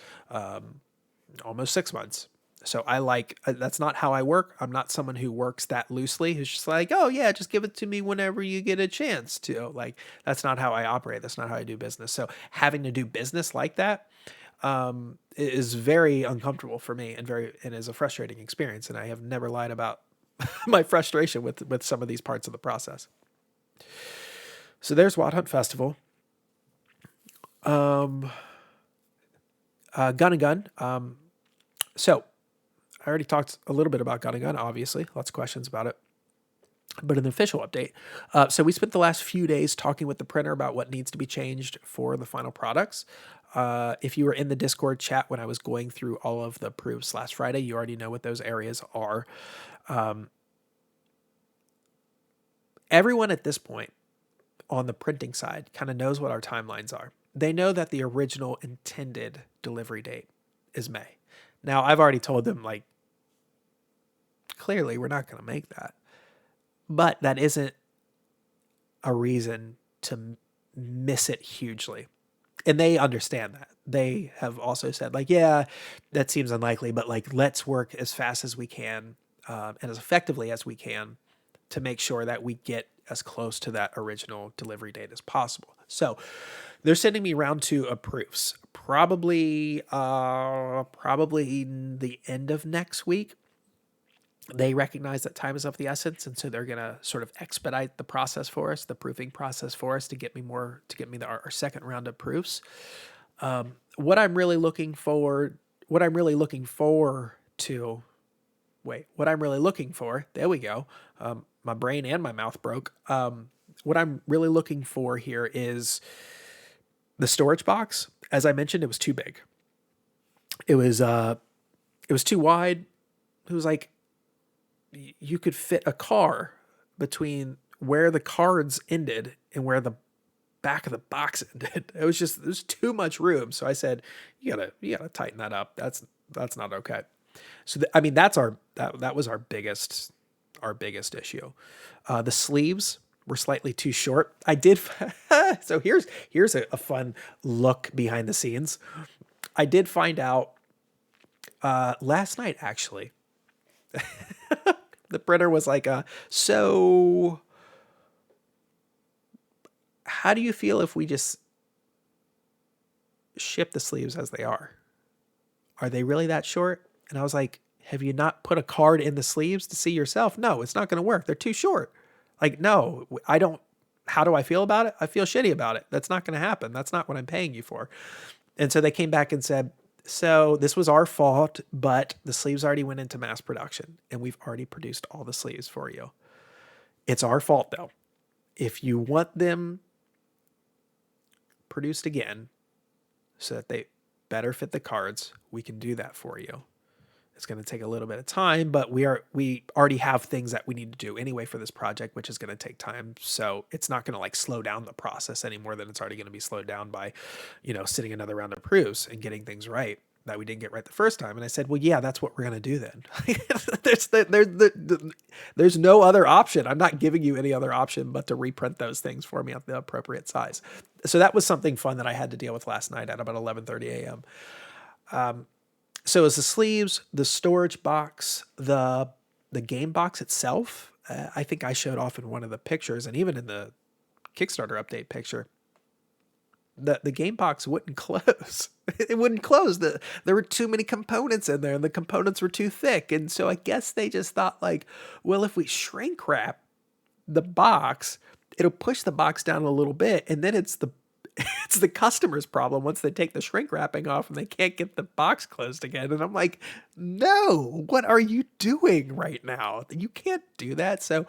almost 6 months. So that's not how I work. I'm not someone who works that loosely, who's just like, oh yeah, just give it to me whenever you get a chance to. Like, that's not how I operate. That's not how I do business. So having to do business like that is very uncomfortable for me and is a frustrating experience. And I have never lied about my frustration with some of these parts of the process. So there's Wild Hunt Festival. Gun and Gun. So I already talked a little bit about Gun and Gun, obviously. Lots of questions about it. But an official update. So we spent the last few days talking with the printer about what needs to be changed for the final products. If you were in the Discord chat when I was going through all of the proofs last Friday, you already know what those areas are. Everyone at this point on the printing side kind of knows what our timelines are. They know that the original intended delivery date is May. Now, I've already told them, like, clearly we're not going to make that. But that isn't a reason to miss it hugely. And they understand that. They have also said, like, yeah, that seems unlikely, but like, let's work as fast as we can and as effectively as we can to make sure that we get as close to that original delivery date as possible. So they're sending me round 2 of proofs, probably the end of next week. They recognize that time is of the essence, and so they're going to sort of expedite the process for us, the proofing process for us, to get me our second round of proofs. What I'm really looking for, there we go. My brain and my mouth broke. What I'm really looking for here is the storage box. As I mentioned, it was too big. It was too wide. It was like, you could fit a car between where the cards ended and where the back of the box ended. There's too much room. So I said, you gotta tighten that up. That's not okay. So I mean, that was our biggest issue. The sleeves were slightly too short. I did. So here's a fun look behind the scenes. I did find out last night, actually. The printer was like, so how do you feel if we just ship the sleeves as they are? Are they really that short? And I was like, have you not put a card in the sleeves to see yourself? No, it's not going to work. They're too short. Like, no, I don't. How do I feel about it? I feel shitty about it. That's not going to happen. That's not what I'm paying you for. And so they came back and said, so this was our fault, but the sleeves already went into mass production and we've already produced all the sleeves for you. It's our fault though. If you want them produced again so that they better fit the cards, we can do that for you. It's going to take a little bit of time, but we already have things that we need to do anyway for this project, which is going to take time. So it's not going to like slow down the process any more than it's already going to be slowed down by, sitting another round of proofs and getting things right that we didn't get right the first time. And I said, well, yeah, that's what we're going to do then. There's no other option. I'm not giving you any other option but to reprint those things for me at the appropriate size. So that was something fun that I had to deal with last night at about 11:30 a.m. So is the sleeves, the storage box, the game box itself. I think I showed off in one of the pictures, and even in the Kickstarter update picture, the game box wouldn't close. It wouldn't close. There were too many components in there, and the components were too thick. And so I guess they just thought like, well, if we shrink wrap the box, it'll push the box down a little bit, and then it's the it's the customer's problem once they take the shrink wrapping off and they can't get the box closed again. And I'm like, no, what are you doing right now? You can't do that. So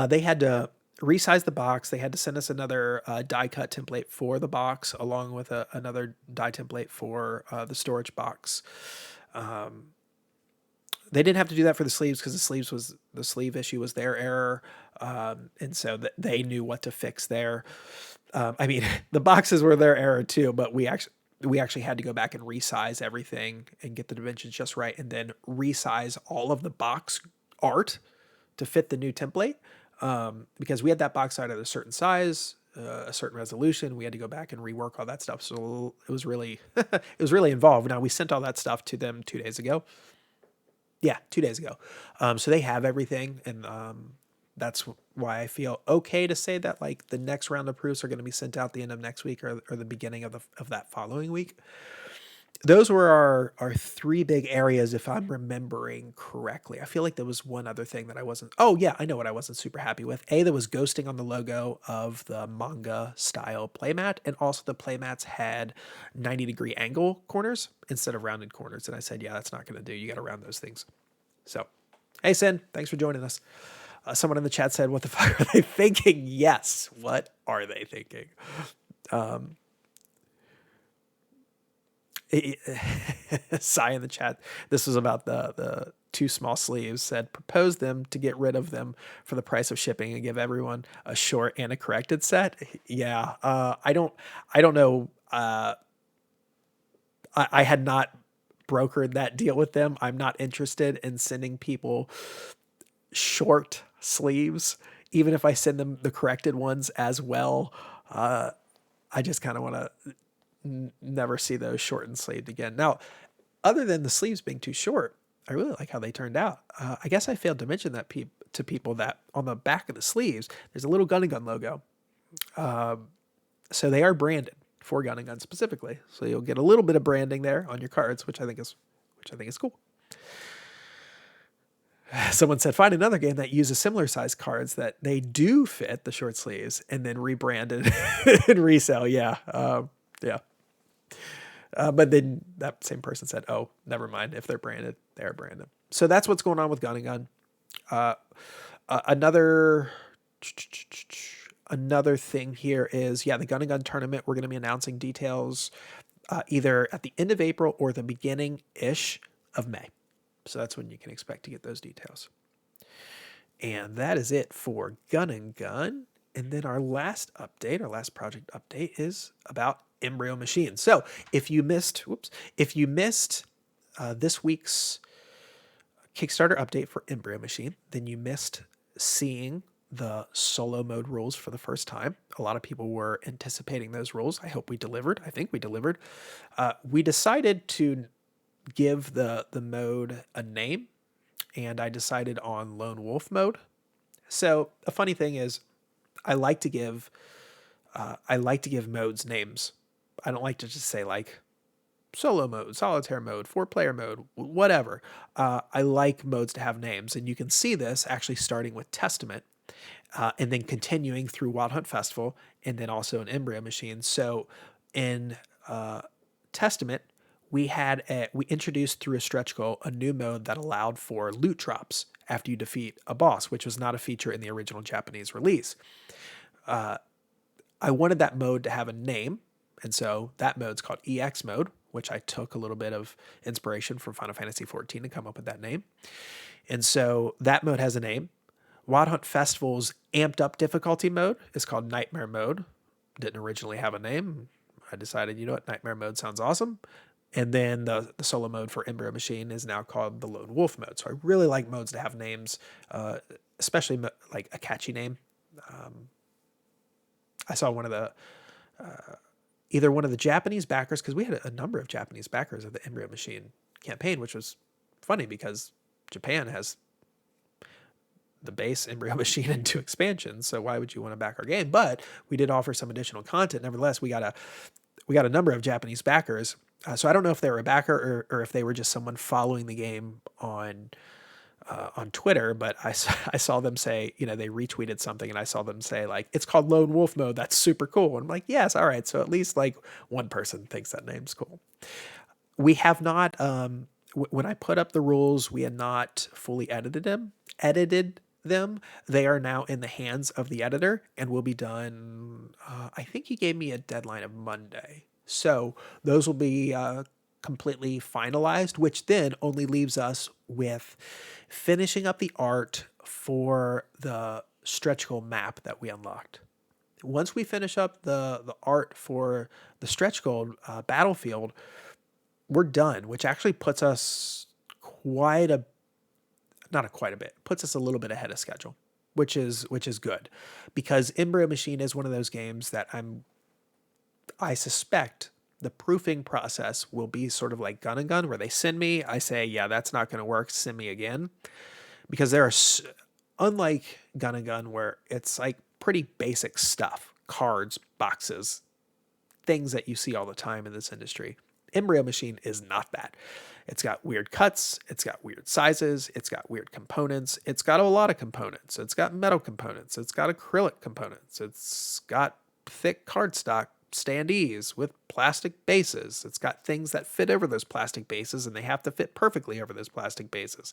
they had to resize the box. They had to send us another die cut template for the box, along with another die template for the storage box. They didn't have to do that for the sleeves because the sleeve issue was their error, and so they knew what to fix there. I mean, the boxes were their error too, but we actually had to go back and resize everything and get the dimensions just right, and then resize all of the box art to fit the new template, because we had that box art at a certain size, a certain resolution. We had to go back and rework all that stuff. So it was really it was really involved. Now we sent all that stuff to them 2 days ago. Yeah, 2 days ago. So they have everything, and that's why I feel okay to say that like the next round of proofs are going to be sent out the end of next week, or the beginning of that following week. Those were our three big areas, if I'm remembering correctly. I feel like there was one other thing that I wasn't. Oh yeah, I know what I wasn't super happy with. There was ghosting on the logo of the manga style playmat, and also the playmats had 90-degree angle corners instead of rounded corners. And I said, yeah, that's not going to do. You got to round those things. So, hey Sin, thanks for joining us. Someone in the chat said, what the fuck are they thinking? Yes, what are they thinking? Sai in the chat, this was about the two small sleeves, said, propose them to get rid of them for the price of shipping and give everyone a short and a corrected set. Yeah, I don't know. I had not brokered that deal with them. I'm not interested in sending people short sleeves, even if I send them the corrected ones as well. I just kind of want to never see those shortened sleeved again. Now, other than the sleeves being too short, I really like how they turned out. I guess I failed to mention that to people that on the back of the sleeves, there's a little Gun and Gun logo. So they are branded for Gun and Gun specifically. So you'll get a little bit of branding there on your cards, which I think is cool. Someone said, find another game that uses similar size cards that they do fit the short sleeves and then rebranded and resell. Yeah. Yeah. But then that same person said, oh, never mind. If they're branded, they're branded. So that's what's going on with Gun and Gun. Another thing here is, the Gun and Gun tournament. We're going to be announcing details either at the end of April or the beginning-ish of May. So that's when you can expect to get those details. And that is it for Gun and Gun. And then our last project update is about Embryo Machine. So if you missed this week's Kickstarter update for Embryo Machine, then you missed seeing the solo mode rules for the first time. A lot of people were anticipating those rules. I hope we delivered. I think we delivered. We decided to give the mode a name, and I decided on Lone Wolf mode. So a funny thing is, I like to give modes names. I don't like to just say like solo mode, solitaire mode, 4-player mode, whatever. I like modes to have names, and you can see this actually starting with Testament, and then continuing through Wild Hunt Festival, and then also in Embryo Machine. So in Testament, we introduced through a stretch goal a new mode that allowed for loot drops after you defeat a boss, which was not a feature in the original Japanese release. I wanted that mode to have a name, and so that mode's called EX mode, which I took a little bit of inspiration from Final Fantasy XIV to come up with that name. And so that mode has a name. Wild Hunt Festival's amped up difficulty mode is called Nightmare mode. Didn't originally have a name. I decided, you know what, Nightmare mode sounds awesome. And then the solo mode for Embryo Machine is now called the Lone Wolf mode. So I really like modes to have names, especially like a catchy name. I saw either one of the Japanese backers, because we had a number of Japanese backers of the Embryo Machine campaign, which was funny because Japan has the base Embryo Machine and 2 expansions. So why would you want to back our game? But we did offer some additional content. Nevertheless, we got a number of Japanese backers. So I don't know if they were a backer or if they were just someone following the game on Twitter, but I saw them say, they retweeted something and I saw them say like, it's called Lone Wolf Mode. That's super cool. And I'm like, yes. All right. So at least like one person thinks that name's cool. We have not, when I put up the rules, we had not fully edited them. They are now in the hands of the editor and will be done. I think he gave me a deadline of Monday. So those will be completely finalized, which then only leaves us with finishing up the art for the stretch goal map that we unlocked. Once we finish up the art for the stretch goal battlefield, we're done, which actually puts us puts us a little bit ahead of schedule, which is good, because Embryo Machine is one of those games that I suspect the proofing process will be sort of like Gun and Gun, where they send me, I say, yeah, that's not going to work, send me again. Because there are, unlike Gun and Gun, where it's like pretty basic stuff, cards, boxes, things that you see all the time in this industry. Embryo Machine is not that. It's got weird cuts, it's got weird sizes, it's got weird components, it's got a lot of components, it's got metal components, it's got acrylic components, it's got thick cardstock standees with plastic bases. It's got things that fit over those plastic bases, and they have to fit perfectly over those plastic bases.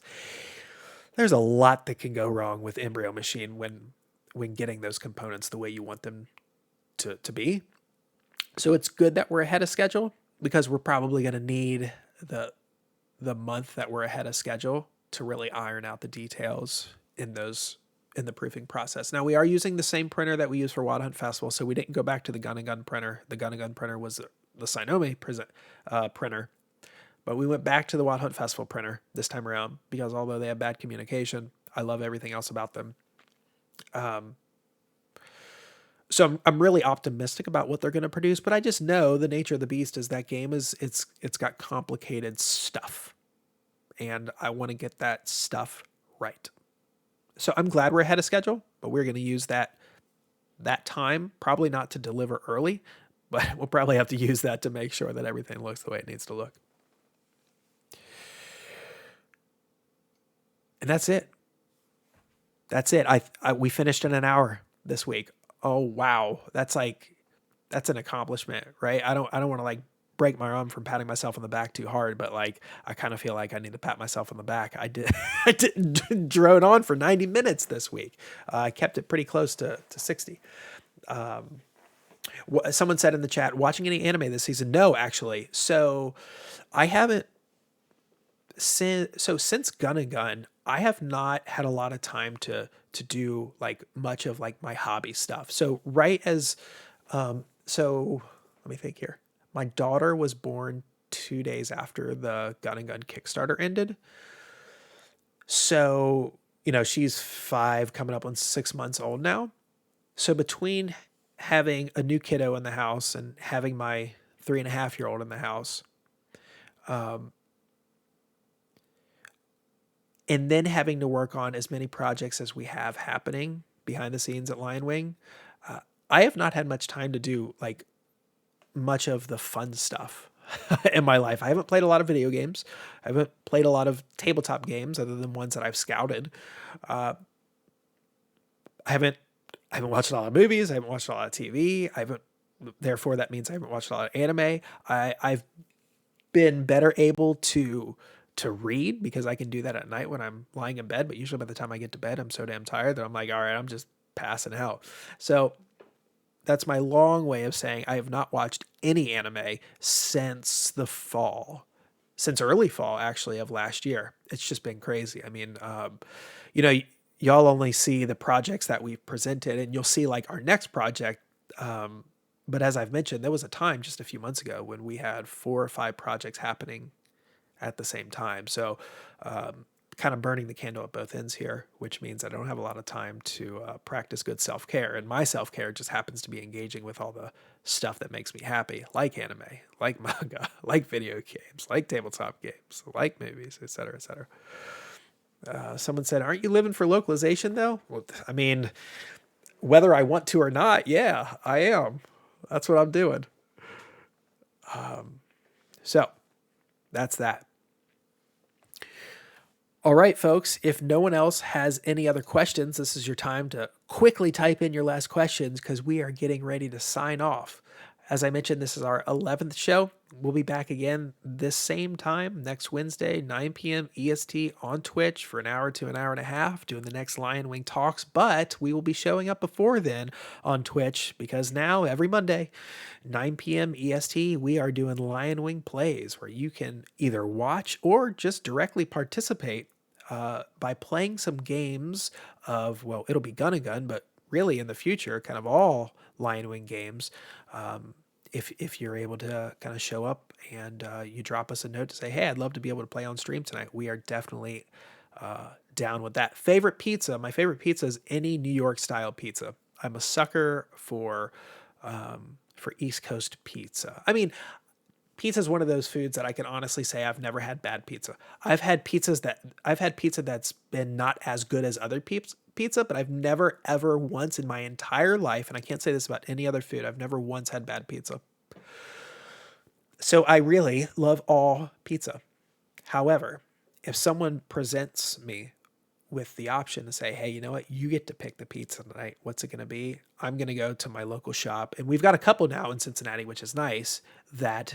There's a lot that can go wrong with Embryo Machine when getting those components the way you want them to be. So it's good that we're ahead of schedule, because we're probably going to need the month that we're ahead of schedule to really iron out the details in the proofing process. Now, we are using the same printer that we used for Wild Hunt Festival, so we didn't go back to the Gun and Gun printer. The Gun and Gun printer was the Sinome printer, but we went back to the Wild Hunt Festival printer this time around, because although they have bad communication, I love everything else about them. So I'm really optimistic about what they're going to produce, but I just know the nature of the beast is that game it's got complicated stuff, and I want to get that stuff right. So I'm glad we're ahead of schedule, but we're going to use that time, probably not to deliver early, but we'll probably have to use that to make sure that everything looks the way it needs to look. And that's it. We finished in an hour this week. Oh, wow. That's an accomplishment, right? I don't want to like break my arm from patting myself on the back too hard, but like, I kind of feel like I need to pat myself on the back. I didn't drone on for 90 minutes this week. I kept it pretty close to 60. Someone said in the chat, watching any anime this season? No, actually. So I haven't, since Gun and Gun, I have not had a lot of time to do like much of like my hobby stuff. So so let me think here. My daughter was born 2 days after the Gun and Gun Kickstarter ended. So, she's 5, coming up on 6 months old now. So between having a new kiddo in the house and having my 3.5-year-old in the house, and then having to work on as many projects as we have happening behind the scenes at LionWing, I have not had much time to do like much of the fun stuff in my life. I haven't played a lot of video games. I haven't played a lot of tabletop games other than ones that I've scouted. I haven't watched a lot of movies. I haven't watched a lot of TV. Therefore, that means I haven't watched a lot of anime. I've been better able to read, because I can do that at night when I'm lying in bed. But usually by the time I get to bed, I'm so damn tired that I'm like, all right, I'm just passing out. So that's my long way of saying I have not watched any anime since early fall, actually, of last year. It's just been crazy. I mean, y'all only see the projects that we've presented, and you'll see like our next project. But as I've mentioned, there was a time just a few months ago when we had 4 or 5 projects happening at the same time. So kind of burning the candle at both ends here, which means I don't have a lot of time to practice good self-care. And my self-care just happens to be engaging with all the stuff that makes me happy, like anime, like manga, like video games, like tabletop games, like movies, et cetera, et cetera. Someone said, aren't you living for localization though? Well, I mean, whether I want to or not, yeah, I am. That's what I'm doing. So that's that. All right, folks, if no one else has any other questions, this is your time to quickly type in your last questions because we are getting ready to sign off. As I mentioned, this is our 11th show. We'll be back again this same time next Wednesday, 9 p.m. EST on Twitch for an hour to an hour and a half doing the next LionWing Talks. But we will be showing up before then on Twitch because now every Monday, 9 p.m. EST, we are doing LionWing Plays where you can either watch or just directly participate by playing some games of, well, it'll be Gun and Gun, but really in the future, kind of all LionWing games. If you're able to kind of show up and you drop us a note to say, hey, I'd love to be able to play on stream tonight, we are definitely down with that. Favorite pizza? My favorite pizza is any New York style pizza. I'm a sucker for East Coast pizza. I mean, pizza is one of those foods that I can honestly say I've never had bad pizza. I've had pizza that's been not as good as other pizza, but I've never ever once in my entire life, and I can't say this about any other food, I've never once had bad pizza. So I really love all pizza. However, if someone presents me with the option to say, hey, you know what, you get to pick the pizza tonight. What's it going to be? I'm going to go to my local shop. And we've got a couple now in Cincinnati, which is nice, that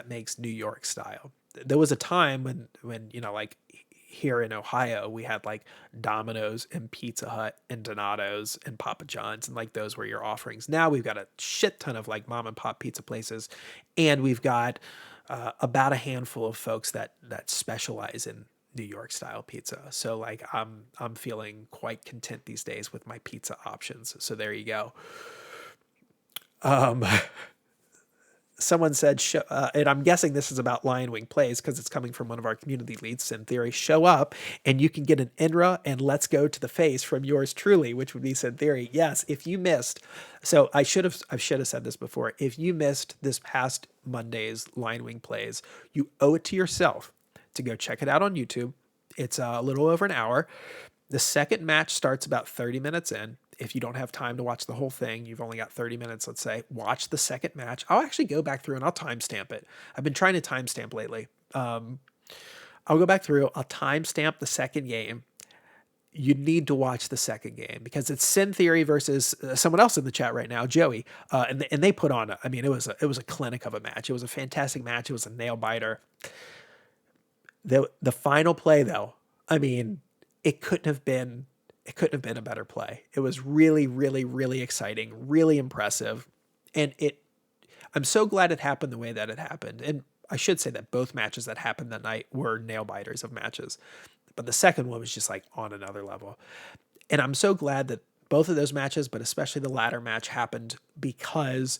makes New York style. There was a time when like here in Ohio, we had like Domino's and Pizza Hut and Donato's and Papa John's, and like those were your offerings. Now we've got a shit ton of like mom and pop pizza places, and we've got about a handful of folks that specialize in New York style pizza. So like I'm feeling quite content these days with my pizza options. So there you go. Someone said, and I'm guessing this is about LionWing Plays because it's coming from one of our community leads, Sin Theory. Show up and you can get an INRA and let's go to the face from yours truly, which would be Sin Theory. Yes, if you missed, so I should have said this before. If you missed this past Monday's LionWing Plays, you owe it to yourself to go check it out on YouTube. It's a little over an hour. The second match starts about 30 minutes in. If you don't have time to watch the whole thing, you've only got 30 minutes, let's say, watch the second match. I'll actually go back through and I'll timestamp it. I've been trying to timestamp lately. I'll go back through, I'll timestamp the second game. You need to watch the second game because it's Sin Theory versus someone else in the chat right now, Joey, and they put on it was a clinic of a match. It was a fantastic match. It was a nail biter. The final play, though, I mean, it couldn't have been a better play. It was really, really, really exciting, really impressive, and I'm so glad it happened the way that it happened. And I should say that both matches that happened that night were nail biters of matches, but the second one was just like on another level. And I'm so glad that both of those matches, but especially the latter match, happened because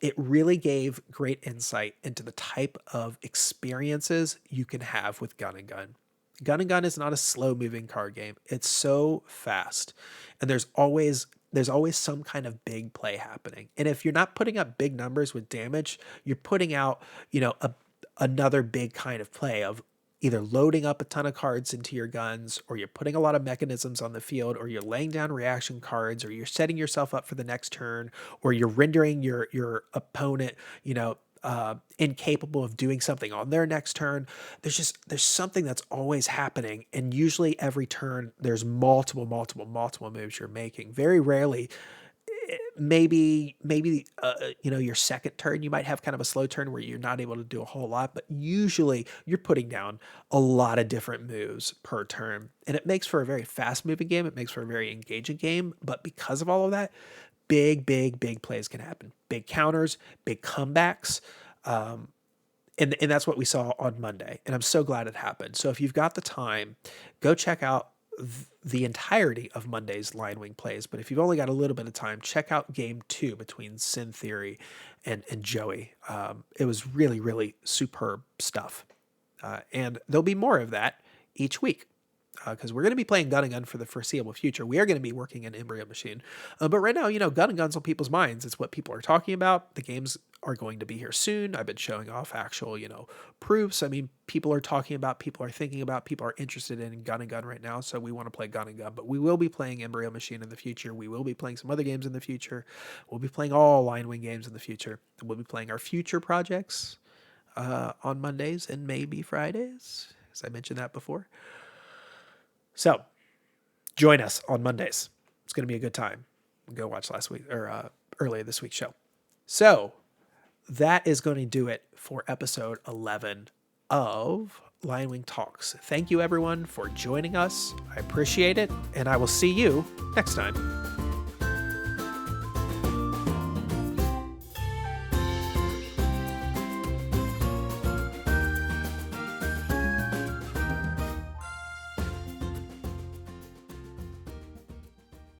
it really gave great insight into the type of experiences you can have with Gun and Gun. Gun and Gun is not a slow moving card game. It's so fast. And there's always some kind of big play happening. And if you're not putting up big numbers with damage, you're putting out, another big kind of play of either loading up a ton of cards into your guns, or you're putting a lot of mechanisms on the field, or you're laying down reaction cards, or you're setting yourself up for the next turn, or you're rendering your opponent, incapable of doing something on their next turn. There's something that's always happening, and usually every turn there's multiple moves you're making. Very rarely, maybe your second turn you might have kind of a slow turn where you're not able to do a whole lot, but usually you're putting down a lot of different moves per turn, and it makes for a very fast moving game. It makes for a very engaging game. But because of all of that, big plays can happen, big counters, big comebacks, and that's what we saw on Monday, and I'm so glad it happened. So if you've got the time, go check out the entirety of Monday's LionWing Plays. But if you've only got a little bit of time, check out Game 2 between Sin Theory and Joey. It was really, really superb stuff. And there'll be more of that each week. Because we're going to be playing Gun and Gun for the foreseeable future. We are going to be working in Embryo Machine. But right now, Gun and Gun's on people's minds. It's what people are talking about. The games are going to be here soon. I've been showing off actual, proofs. I mean, people are talking about, people are thinking about, people are interested in Gun and Gun right now. So we want to play Gun and Gun. But we will be playing Embryo Machine in the future. We will be playing some other games in the future. We'll be playing all LionWing games in the future. And we'll be playing our future projects on Mondays and maybe Fridays, as I mentioned that before. So, join us on Mondays. It's going to be a good time. Go watch last week or earlier this week's show. So, that is going to do it for episode 11 of LionWing Talks. Thank you, everyone, for joining us. I appreciate it, and I will see you next time.